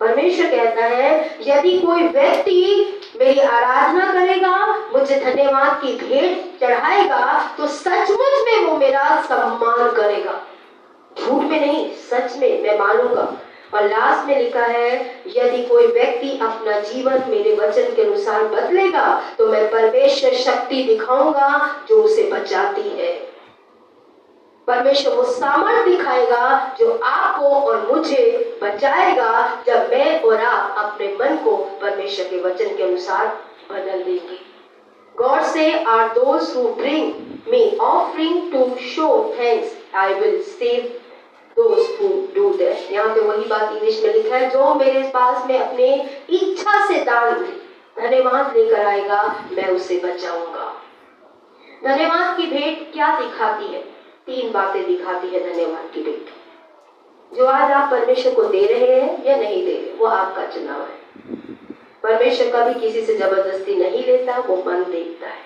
परमेश्वर कहता है, यदि कोई व्यक्ति मेरी आराधना करेगा, मुझे धन्यवाद की भेंट चढ़ाएगा, तो सचमुच में वो मेरा सम्मान करेगा। झूठ में नहीं, सच में मैं मानूंगा। और लास्ट में लिखा है, यदि कोई व्यक्ति अपना जीवन मेरे वचन के अनुसार बदलेगा तो मैं परमेश्वर शक्ति दिखाऊंगा जो उसे बचाती है। परमेश्वर वो सामर्थ दिखाएगा जो आपको और मुझे बचाएगा जब मैं और आप अपने मन को परमेश्वर के वचन के अनुसार बदल देंगे। God say are those who bring me offering to show thanks, I will save those who do that. यहाँ पे वही बात इंग्लिश में लिखा है, जो मेरे पास में अपने इच्छा से दान धन्यवाद लेकर आएगा मैं उसे बचाऊंगा। धन्यवाद की भेंट क्या दिखाती है? 3 बातें दिखाती है धन्यवाद की भेंट। जो आज आप परमेश्वर को दे रहे हैं या नहीं दे रहे, वो आपका चुनाव है। परमेश्वर कभी किसी से जबरदस्ती नहीं लेता, वो मन देखता है।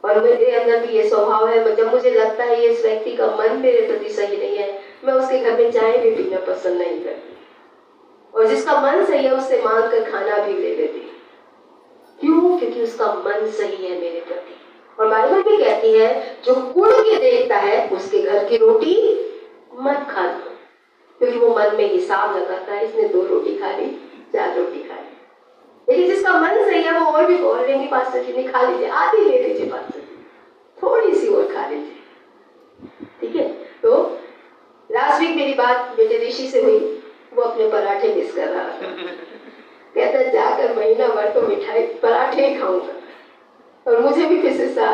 और मेरे अंदर भी ये स्वभाव है, जब मुझे लगता है ये इस व्यक्ति का मन मेरे प्रति सही नहीं है, मैं उसके घर में चाय भी पीना पसंद नहीं करती, और जिसका मन सही है उससे मांग कर खाना भी ले लेती। क्यों? क्योंकि उसका मन सही है मेरे प्रति। और बाइबल भी कहती है, जो कुड़ के देखता है उसके घर की रोटी मत खाना, क्योंकि वो मन में हिसाब लगाता है, इसने 2 रोटी खा ली, 4 रोटी खा ली। लेकिन जिसका मन सही है वो और भी बोल लेंगे, पास्टर जी ने खा लीजिए, आधी ले लीजिए, पास्टर जी थोड़ी सी और खा लीजिए, ठीक है। तो लास्ट वीक मेरी बात बेटे ऋषि से हुई, वो अपने पराठे मिस कर रहा था। कहता जाकर महीना भर तो मिठाई पराठे ही खाऊंगा। और मुझे भी किसी सा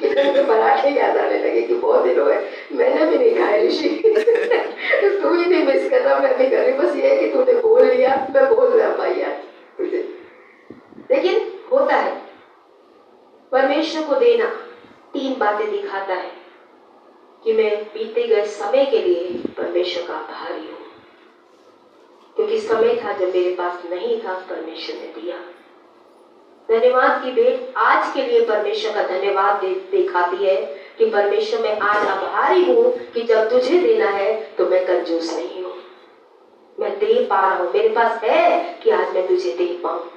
पराठे याद आने लगे कि बहुत दिन हो गए मैंने भी नहीं खाए ऋषि। तू ही नहीं मिस कर रहा, मैं भी कर रही, बस ये है कि तूने बोल लिया, मैं बोल रहा पाई यार तुझे। लेकिन होता है, परमेश्वर को देना 3 बातें दिखाता है कि मैं बीते गए समय के लिए परमेश्वर का आभारी हूँ, क्योंकि समय था जब मेरे पास नहीं था, परमेश्वर ने दिया। धन्यवाद की भेंट आज के लिए परमेश्वर का धन्यवाद दिखाती है कि परमेश्वर मैं आज आभारी हूँ कि जब तुझे देना है तो मैं कंजूस नहीं हूँ, मैं दे पा रहा हूँ, मेरे पास है कि आज मैं तुझे दे पाऊँ।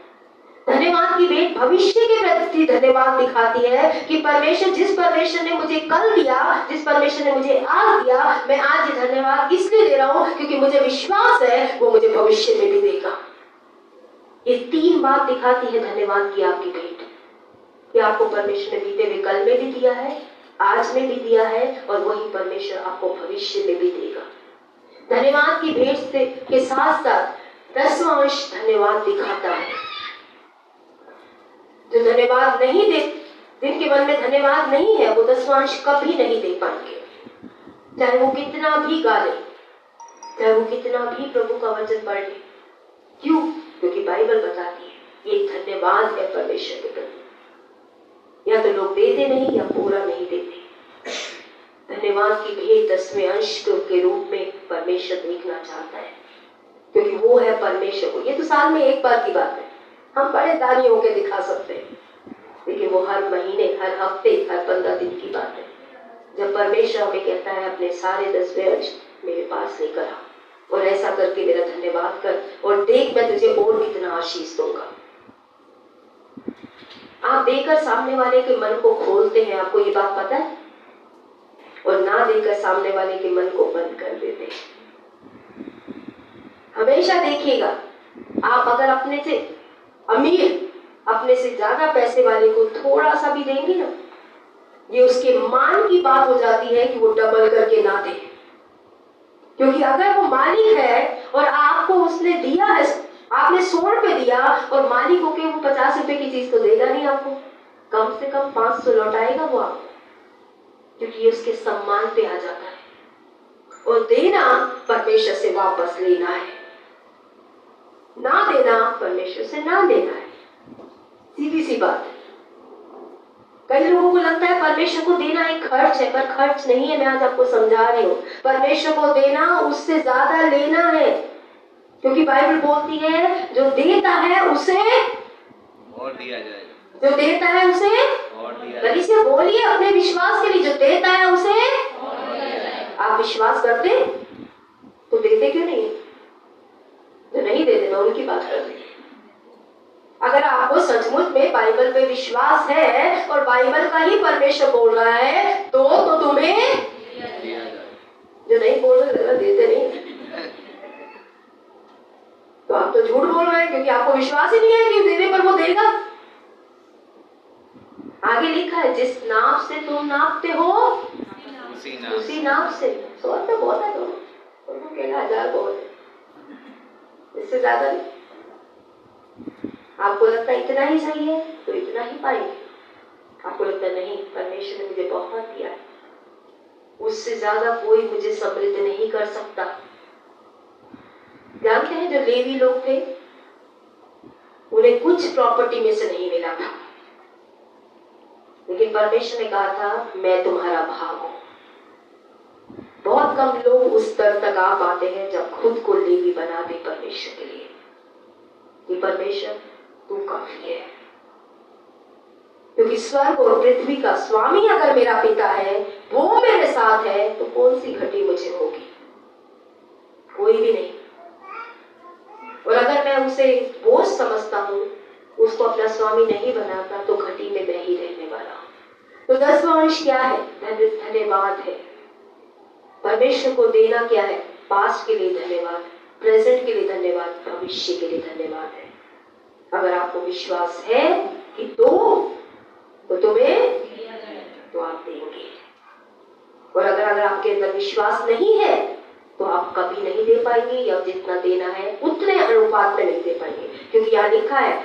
धन्यवाद की भेंट भविष्य के प्रति धन्यवाद दिखाती है कि परमेश्वर, जिस परमेश्वर ने मुझे कल दिया, जिस परमेश्वर ने मुझे आज दिया, मैं आज ये धन्यवाद इसलिए दे रहा हूँ क्योंकि मुझे विश्वास है वो मुझे भविष्य में भी देगा। ये 3 बात दिखाती है धन्यवाद की आपकी भेंट, कि आपको परमेश्वर ने बीते हुए कल में भी दिया है, आज में भी दिया है, और वही परमेश्वर आपको भविष्य में भी देगा। धन्यवाद की भेंट से के साथ साथ 10वां अंश धन्यवाद दिखाता है। जो धन्यवाद नहीं दे, जिनके मन में धन्यवाद नहीं है, वो 10वां अंश कभी नहीं दे पाएंगे, चाहे वो कितना भी गा ले, चाहे वो कितना भी प्रभु का वचन पढ़ ले। क्यों? क्योंकि बाइबल बताती है ये धन्यवाद है परमेश्वर के प्रति। या तो लोग देते नहीं या पूरा नहीं देते। धन्यवाद की भेंट 10वें अंश के रूप में परमेश्वर देखना चाहता है, क्योंकि वो है परमेश्वर को। ये तो साल में एक बार की बात है, हम बड़े दानी होकर दिखा सकते हैं, लेकिन वो हर महीने, हर हफ्ते, हर 15 दिन की बात है। परमेश्वर हमें कहता है अपने सारे 10वें अंश मेरे पास लेकर आ, और ऐसा करके मेरा धन्यवाद कर, और देख मैं तुझे और कितना आशीष दूंगा। आप देकर सामने वाले के मन को खोलते हैं, आपको ये बात पता है, और ना देकर सामने वाले के मन को बंद कर देते हैं। हमेशा देखिएगा, आप अगर अपने से अमीर, अपने से ज्यादा पैसे वाले को थोड़ा सा भी देंगे ना, ये उसके मान की बात हो जाती है कि वो डबल करके ना दे। क्योंकि अगर वो मालिक है और आपको उसने दिया है, आपने 100 रुपए दिया और मालिक होके वो 50 रुपए की चीज तो देगा नहीं आपको, कम से कम 500 लौटाएगा वो आपको, क्योंकि ये उसके सम्मान पे आ जाता है। और देना परमेश्वर से वापस लेना है, ना देना परमेश्वर से ना लेना है, सीधी सी बात है। कई लोगों को लगता है परमेश्वर को देना एक खर्च है, पर खर्च नहीं है। मैं आज आपको समझा रही हूँ, परमेश्वर को देना उससे ज्यादा लेना है, क्योंकि बाइबल बोलती है जो देता है उसे और दिया जाएगा, जो देता है उसे और दिया जाएगा। इसे बोलिए अपने विश्वास के लिए, जो देता है उसे आप विश्वास करते तो देते क्यों नहीं? जो नहीं देते मैं उनकी बात कर रही हूँ। अगर आपको सचमुच में बाइबल पे विश्वास है और बाइबल का ही परमेश्वर बोल रहा है तो तुम्हें जो नहीं बोल रहे देते नहीं, तो आप तो झूठ बोल रहे हैं, क्योंकि आपको विश्वास ही नहीं है कि देने पर वो देगा। आगे लिखा है जिस नाप से तुम नापते हो उसी नाप से। 100 रुपये बहुत है, दोनों कहना 1000 बहुत है, इससे ज्यादा नहीं। आपको लगता है इतना ही सही है तो इतना ही पाएंगे, आपको लगता है नहीं परमेश्वर ने मुझे बहुत दिया है, उससे ज्यादा कोई मुझे समृद्ध नहीं कर सकता। जानते हैं जो लेवी लोग थे उन्हें कुछ प्रॉपर्टी में से नहीं मिला था, लेकिन परमेश्वर ने कहा था मैं तुम्हारा भाग हूं। बहुत कम लोग उस स्तर तक आ पाते हैं जब खुद को लेवी बना दे परमेश्वर के लिए कि परमेश्वर तू काफी है, क्योंकि स्वर्ग और पृथ्वी का स्वामी अगर मेरा पिता है, वो मेरे साथ है, तो कौन सी घटी मुझे होगी? कोई भी नहीं। और अगर मैं उसे बोझ समझता हूँ, उसको अपना स्वामी नहीं बनाता, तो घटी में मैं ही रहने वाला हूँ। तो 10वां अंश क्या है? धन्यवाद है। परमेश्वर को देना क्या है? पास्ट के लिए धन्यवाद, प्रेजेंट के लिए धन्यवाद, भविष्य के लिए धन्यवाद है। अगर आपको विश्वास है कि तो तुम्हें तो आप देंगे, और अगर आपके अंदर विश्वास नहीं है तो आप कभी नहीं दे पाएंगे, या जितना देना है उतने अनुपात में नहीं दे पाएंगे। क्योंकि यहाँ लिखा है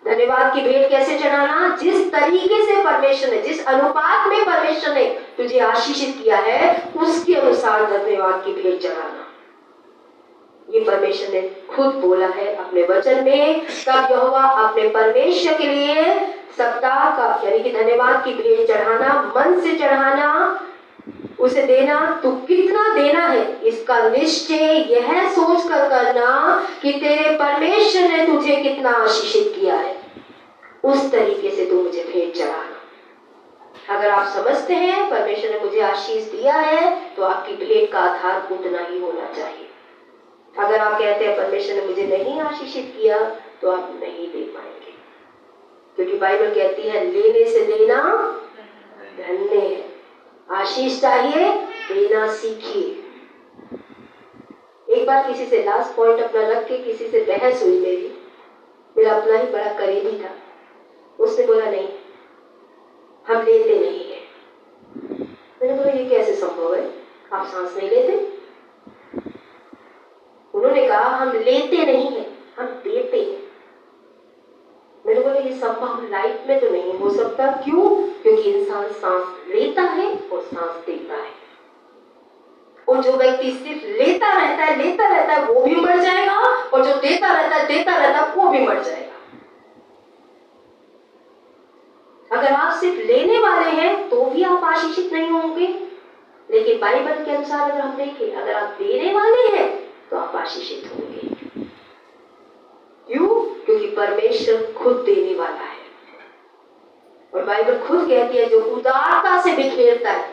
धन्यवाद की भेंट कैसे चढ़ाना? जिस तरीके से परमेश्वर ने, जिस अनुपात में परमेश्वर ने तुझे आशीषित किया है, उसके अनुसार धन्यवाद की भेंट चढ़ाना। ये परमेश्वर ने खुद बोला है अपने वचन में। तब यहोवा अपने परमेश्वर के लिए सप्ताह का यानी कि धन्यवाद की भेंट चढ़ाना, मन से चढ़ाना, उसे देना। तू कितना देना है इसका निश्चय यह सोच कर करना कि तेरे परमेश्वर ने तुझे कितना आशीषित किया है, उस तरीके से तू मुझे भेंट चढ़ाना। अगर आप समझते हैं परमेश्वर ने मुझे आशीष दिया है, तो आपकी भेंट का आधार उतना ही होना चाहिए। अगर आप कहते हैं परमेश्वर ने मुझे नहीं आशीषित किया, तो आप नहीं दे पाएंगे, क्योंकि बाइबल कहती है लेने से देना धन्य है। आशीष चाहिए, देना सीखिए। एक बार किसी से लास्ट पॉइंट अपना रख के किसी से बहस हुई मेरा अपना ही बड़ा करीबी था। उसने बोला नहीं हम लेते नहीं है। मैंने बोला ये कैसे संभव है, आप सांस नहीं लेते? उन्होंने कहा हम लेते नहीं है, हम देते हैं। मैंने बोला ये संभव लाइफ में तो नहीं हो सकता। क्यों? क्योंकि इंसान सांस लेता है और सांस देता है, और जो व्यक्ति सिर्फ लेता रहता है वो भी मर जाएगा, और जो देता रहता है वो भी मर जाएगा। अगर आप सिर्फ लेने वाले हैं तो भी आप आशीषित नहीं होंगे, लेकिन बाइबल के अनुसार अगर हम देखें, अगर आप देने वाले हैं तो आप आशीषित होंगे। क्यों? क्योंकि परमेश्वर खुद देने वाला है, और बाइबल खुद कहती है जो उदारता से बिखेरता है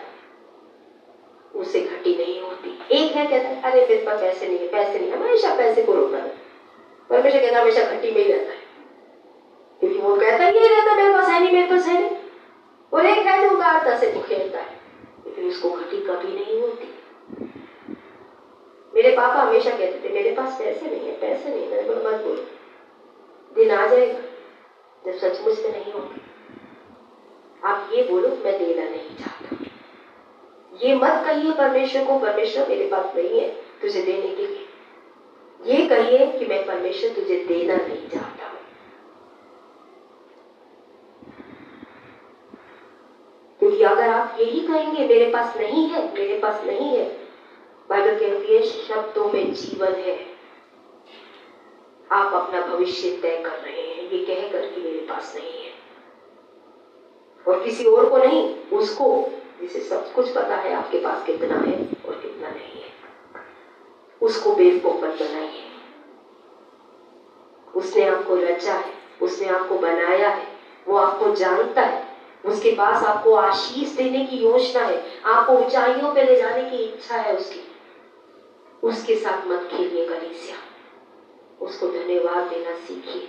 उससे घटी नहीं होती। एक है कहता है अरे मेरे पास पैसे नहीं है, पैसे नहीं है, हमेशा पैसे को रोकना है। परमेश्वर कहता है हमेशा घटी में ही रहता है, क्योंकि वो कहता ही रहता है मेरे पास है नहीं, मेरे पास है नहीं। और एक है जो उदारता से खेलता है, लेकिन उसको घटी कभी नहीं होती। मेरे पापा हमेशा कहते थे मेरे पास पैसे नहीं है, पैसे नहीं है। मैंने बोला मत बोलो, दिन आ जाएगा जब सचमुच में नहीं होगी। आप ये बोलो मैं देना नहीं चाहता। ये मत कहिए परमेश्वर को परमेश्वर मेरे पास नहीं है तुझे देने के लिए। ये कहिए कि मैं परमेश्वर तुझे देना नहीं चाहता हूं। क्योंकि अगर आप यही कहेंगे मेरे पास नहीं है, मेरे पास नहीं है, बाइबल कहती है शब्दों में जीवन है। आप अपना भविष्य तय कर रहे हैं ये कहकर कि मेरे पास नहीं है, और किसी और को नहीं, उसको जिसे सब कुछ पता है आपके पास कितना है और कितना नहीं है, उसको बेवकूफ मत बनाइए। उसने आपको रचा है, उसने आपको बनाया है, वो आपको जानता है, उसके पास आपको आशीष देने की योजना है, आपको ऊंचाइयों पे ले जाने की इच्छा है उसकी। उसके साथ मत खेलिए कलीसिया, उसको धन्यवाद देना सीखिए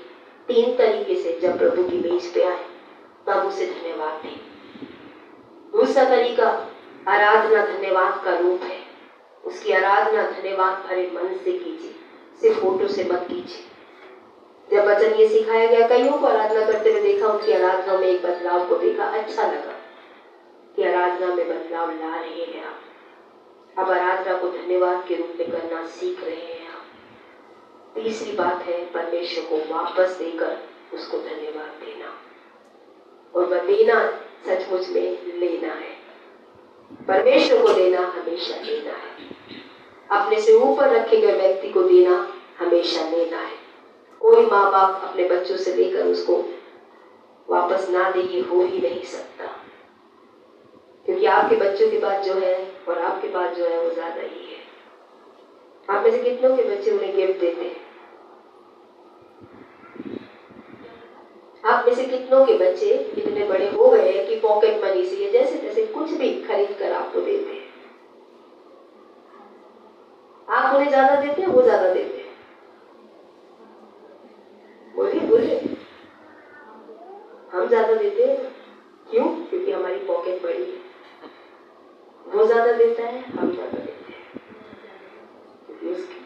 3 तरीके से। जब प्रभु की मेज पे आए तब उसे धन्यवाद दें। दूसरा तरीका आराधना धन्यवाद का रूप है। उसकी आराधना धन्यवाद भरे मन से कीजिए, सिर्फ फोटो से मत कीजिए। जब वचन ये सिखाया गया, कईयों को आराधना करते हुए देखा, उनकी आराधना में एक बदलाव को देखा, अच्छा लगा कि आराधना में बदलाव ला रहे हैं आप। अब आराधना को धन्यवाद के रूप में करना सीख रहे हैं आप। तीसरी बात है परमेश्वर को वापस देकर उसको धन्यवाद देना, और वह देना सचमुच में लेना है। परमेश्वर को देना हमेशा लेना है। अपने से ऊपर रखे गए व्यक्ति को देना हमेशा लेना है। कोई माँ बाप अपने बच्चों से लेकर उसको वापस ना दे, ये हो ही नहीं सकता, क्योंकि आपके बच्चों के पास जो है और आपके पास जो है वो ज्यादा ही है। आप में से कितनों के बच्चे उन्हें गिफ्ट देते हैं? आप में से कितनों के बच्चे इतने बड़े हो गए हैं कि पॉकेट मनी से जैसे तैसे कुछ भी खरीद कर आपको देते हैं? आप उन्हें ज्यादा देते हैं, वो ज्यादा देते हैं? बोलिए बोलिए। हम ज्यादा देते हैं। क्यों? क्योंकि हमारी पॉकेट बड़ी है। वो ज्यादा देता है, हम ज्यादा देते हैं, क्योंकि उसकी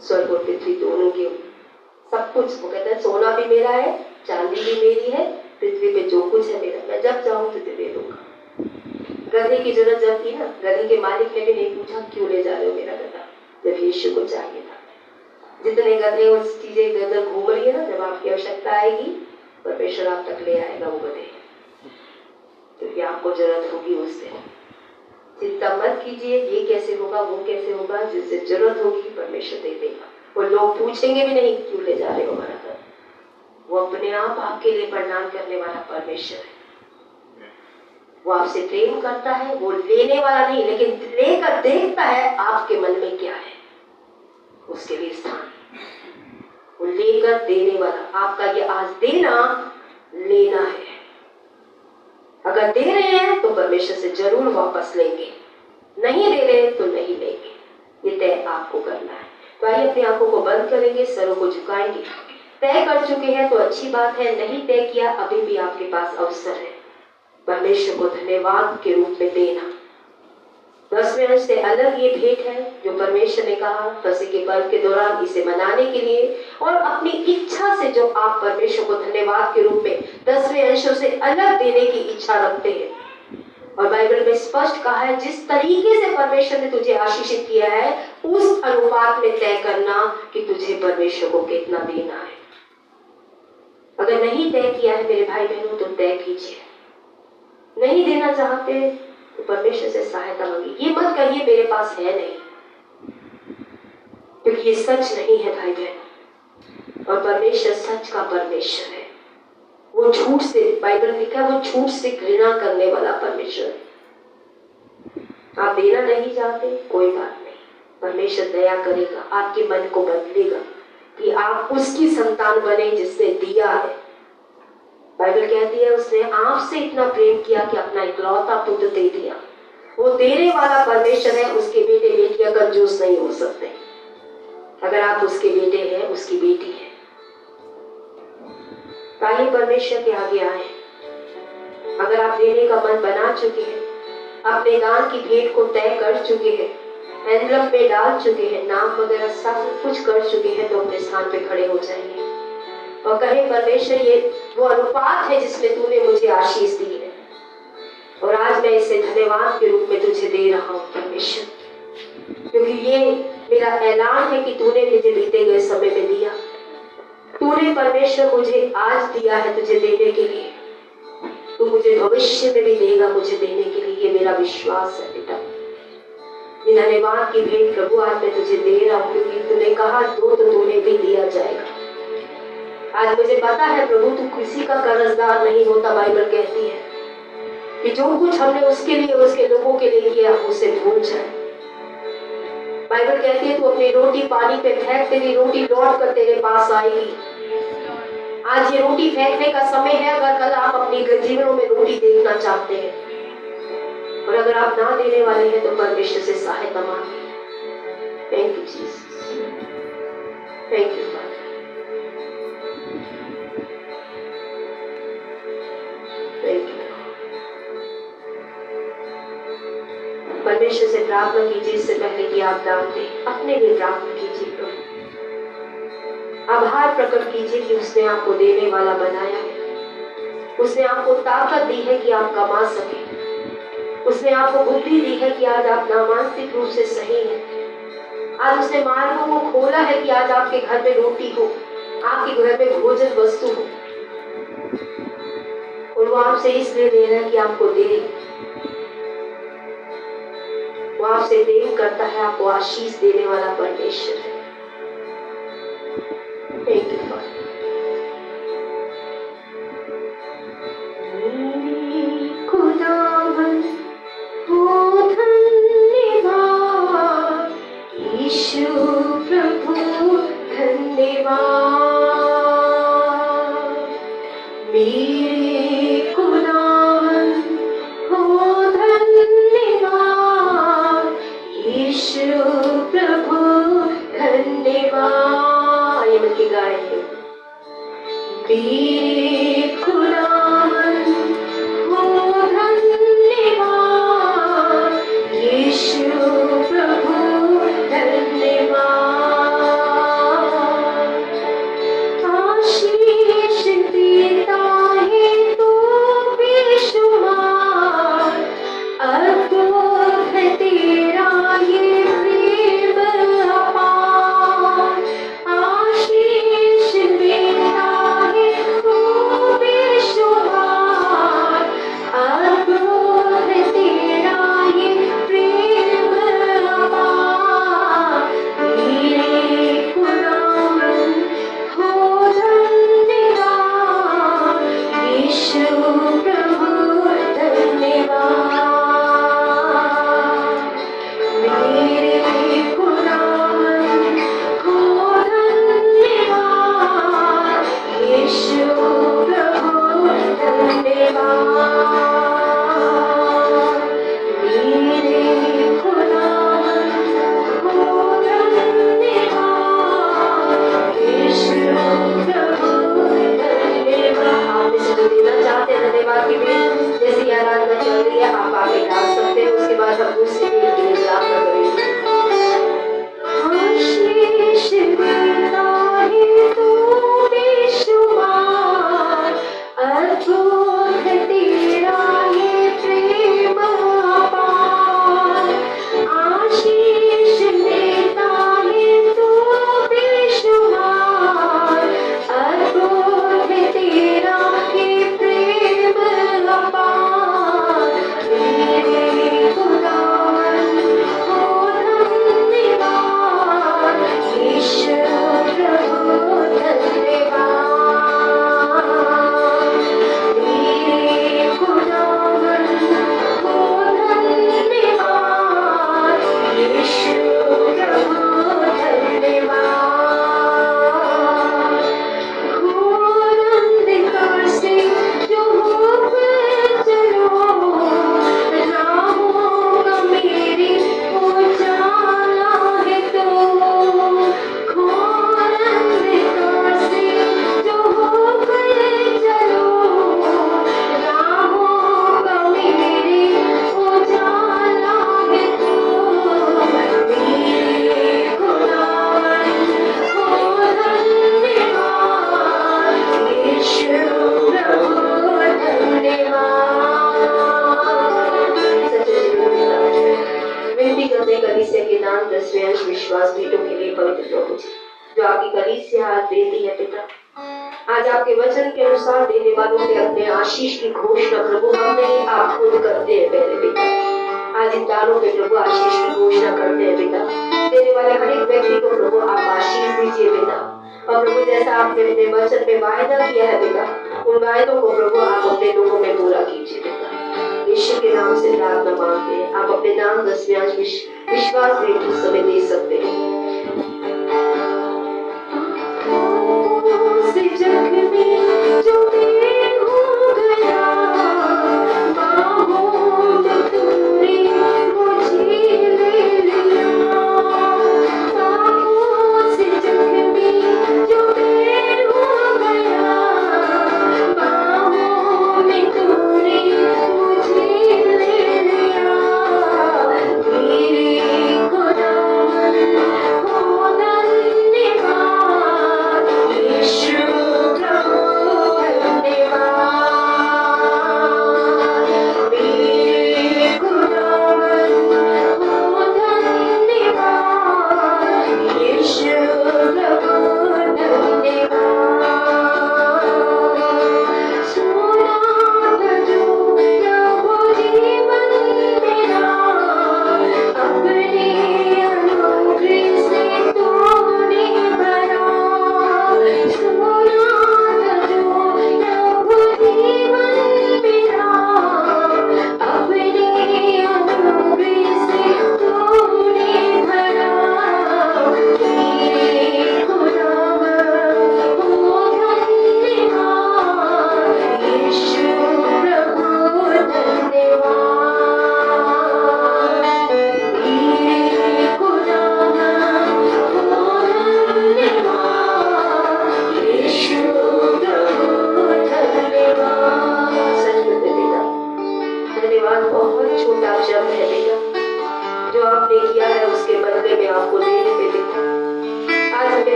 स्वर्ग और पृथ्वी दोनों के सब कुछ, वो कहता है सोना भी मेरा है, चांदी भी मेरी है, पृथ्वी पे जो कुछ है मेरा, मैं जब चाहूं तुझे दे दूंगा। गधे की जरूरत जब थी ना, गधे के मालिक ने भी नहीं पूछा क्यों ले जा रहे हो मेरा गधा, जब यीशु को चाहिए था। जितने गधे और चीजें इधर उधर घूम रही है ना, जब आपकी आवश्यकता आएगी परमेश्वर आप तक ले आएगा वो गधे, क्योंकि आपको जरूरत होगी उससे। चिंता मत कीजिए ये कैसे होगा वो कैसे होगा, जिससे जरूरत होगी परमेश्वर दे देगा। और लोग पूछेंगे भी नहीं क्यों ले जा रहे हो हमारा घर, वो अपने आप आपके लिए प्रदान करने वाला परमेश्वर है। वो आपसे प्रेम करता है, वो लेने वाला नहीं, लेकिन लेकर देखता है आपके मन में क्या है, उसके लिए स्थान। वो लेकर देने वाला, आपका ये आज देना लेना है। अगर दे रहे हैं तो परमेश्वर से जरूर वापस लेंगे, नहीं दे रहे तो नहीं लेंगे, ये तय आपको करना है। तो आइए अपनी आंखों को बंद करेंगे, सरों को झुकाएंगे। तय कर चुके हैं तो अच्छी बात है, नहीं तय किया अभी भी आपके पास अवसर है परमेश्वर को धन्यवाद के रूप में देना। 10वें अंश से अलग ये भेंट है जो परमेश्वर ने कहा फसह के पर्व के दौरान इसे मनाने के लिए, और अपनी इच्छा से जो आप परमेश्वर को धन्यवाद के रूप में 10वें अंशों से अलग देने की इच्छा रखते हैं। और बाइबल में स्पष्ट कहा है जिस तरीके से परमेश्वर ने तुझे आशीषित किया है उस अनुपात में तय करना कि तुझे परमेश्वर को कितना देना है। अगर नहीं तय किया है मेरे भाई बहनों तो तय कीजिए। नहीं देना चाहते तो परमेश्वर से सहायता मांगिए। ये मत कहिए मेरे पास है नहीं, क्योंकि ये सच नहीं है भाई बहन। और परमेश्वर सच का परमेश्वर है, वो झूठ से, बाइबल में लिखा है वो झूठ से घृणा करने वाला परमेश्वर है। आप देना नहीं चाहते कोई बात नहीं, परमेश्वर दया करेगा, आपके मन को बदलेगा कि आप उसकी संतान बने जिसने दिया है। बाइबल कहती है उसने आपसे इतना प्रेम किया कि अपना इकलौता पुत्र दे दिया। वो देने वाला परमेश्वर है, उसके बेटे बेटियां कंजूस नहीं हो सकते। अगर आप उसके बेटे हैं, उसकी बेटी है, ताकि परमेश्वर के आगे आए। अगर आप देने का मन बना चुके हैं, अपने दान की भेंट को तय कर चुके हैं, एनवलप में डाल चुके हैं, नाम वगैरह सब कुछ कर चुके हैं, तो अपने स्थान पे खड़े हो जाइए और कहे परमेश्वर ये वो अनुपात है जिसमें तूने मुझे आशीष दी है, और आज मैं इसे धन्यवाद के रूप में तुझे दे रहा हूँ परमेश्वर, क्योंकि ये मेरा ऐलान है कि तूने मुझे बीते गए समय में दिया। तूने परमेश्वर मुझे आज दिया है तुझे देने के लिए, तू मुझे भविष्य में भी देगा मुझे देने के लिए, ये मेरा विश्वास है बेटा। ये धन्यवाद की भेंट प्रभु आज मैं तुझे दे रहा हूँ, क्योंकि तूने कहा दो तो तुम्हें भी दिया जाएगा। आज मुझे पता है प्रभु तू किसी का कर्जदार नहीं होता। बाइबल कहती है कि जो कुछ हमने उसके लिए उसके लोगों के लिए किया उसे भूल जाए। बाइबल कहती है तू अपनी रोटी पानी पे फेंक, तेरी रोटी लौट कर तेरे पास आएगी। आज ये रोटी फेंकने का समय है। अगर कल आप अपनी जीवनों में रोटी देखना चाहते हैं और अगर आप ना देने वाले हैं तो परमेश्वर से सहायता मांगिए। Thank you Jesus, thank you father, thank you. परमेश्वर से प्रार्थना कीजिए इससे पहले कि आप दान दें, अपने लिए प्रार्थना कीजिए। प्रभु आभार प्रकट कीजिए कि उसने आपको देने वाला बनाया है, उसने आपको ताकत दी है कि आप कमा सके, उसने आपको बुद्धि दी है कि आज आप नामांकित रूप से सही हैं। आज उसने मार्गों को खोला है कि आज आपके घर में रोटी हो, आपके घर में भोजन वस्तु हो, और वो आपसे इसलिए दे रहा है कि आपको दे। वो आपसे प्रेम करता है, आपको आशीष देने वाला परमेश्वर है। Thank you, Father. खुदावन हो धन्यवाद, यीशु प्रभु धन्यवाद। मेरे खुदावन हो धन्यवाद, यीशु प्रभु धन्यवाद। दसवें विश्वास भेंटों के लिए पवित्र प्रभु जी, जो आपकी कलीसिया आज देती है पिता। आज आपके वचन के अनुसार देने वालों के अपने आशीष की घोषणा प्रभु हम नहीं, आप खुद करते हैं पहले पिता। आज इन दानों पे प्रभु आशीष की घोषणा करते हैं पिता। देने वाले हर एक व्यक्ति को प्रभु आप आशीष दीजिए पिता। और प्रभु जैसा आपने अपने वचन में वायदा किया है पिता, उन वायदों को प्रभु आप अपने लोगों में पूरा कीजिए पिता। यीशु के नाम से प्रार्थना मांगते हैं। आप अपने नाम 10वें विश्वास भेंट उस समय दे सकते हैं। जग में जो मैं हो गया, बाहों में तुमने मुझे ले लिया। बाहों से जग में जो मैं हो गया, बाहों में तुमने मुझे ले लिया। मेरे खुदावन हो धन्यवाद, यीशु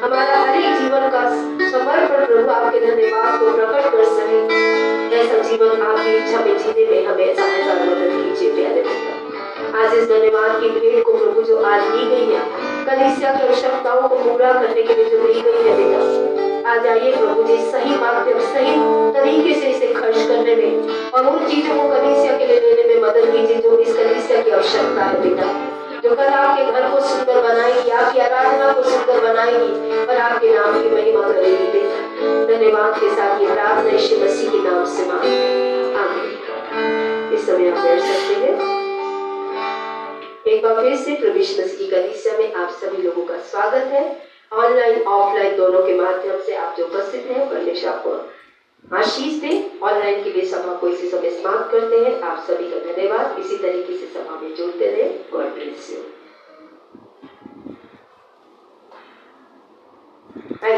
हमारा हर एक जीवन का समर्पण प्रभु आपके धन्यवाद को प्रकट कर सके। ऐसा जीवन आपकी इच्छा में जीने में हमें सहायता मदद कीजिए प्यारे पिता। आज इस धन्यवाद की भेंट को प्रभु जो आज दी गई है, कलीसिया की आवश्यकताओं को पूरा करने के लिए जो दी गई है पिता, आज आइए प्रभु जी सही माध्यम सही तरीके से इसे खर्च करने में और उन चीजों को कलीसिया के लिए देने में मदद कीजिए जो इस कलीसिया की आवश्यकता है पिता, जो कल आपके घर को सुंदर बनाएगी, आपकी आराधना को सुंदर बनाएगी और आपके नाम की महिमा करेगी पिता। धन्यवाद के साथ ये प्रार्थना यीशु मसीह के नाम से मांगते, आमीन। इस समय आप बैठ सकते हैं। एक बार फिर से प्रभु यीशु मसीह की कलीसिया में आप सभी लोगों का स्वागत है। ऑनलाइन ऑफलाइन दोनों के माध्यम से आप जो उपस्थित हैं, परमेश्वर आपको आशीष दे। ऑनलाइन के लिए सभा को इसी समय समाप्त करते हैं। आप सभी का धन्यवाद। इसी तरीके से सभा में जुड़ते रहे। God bless you.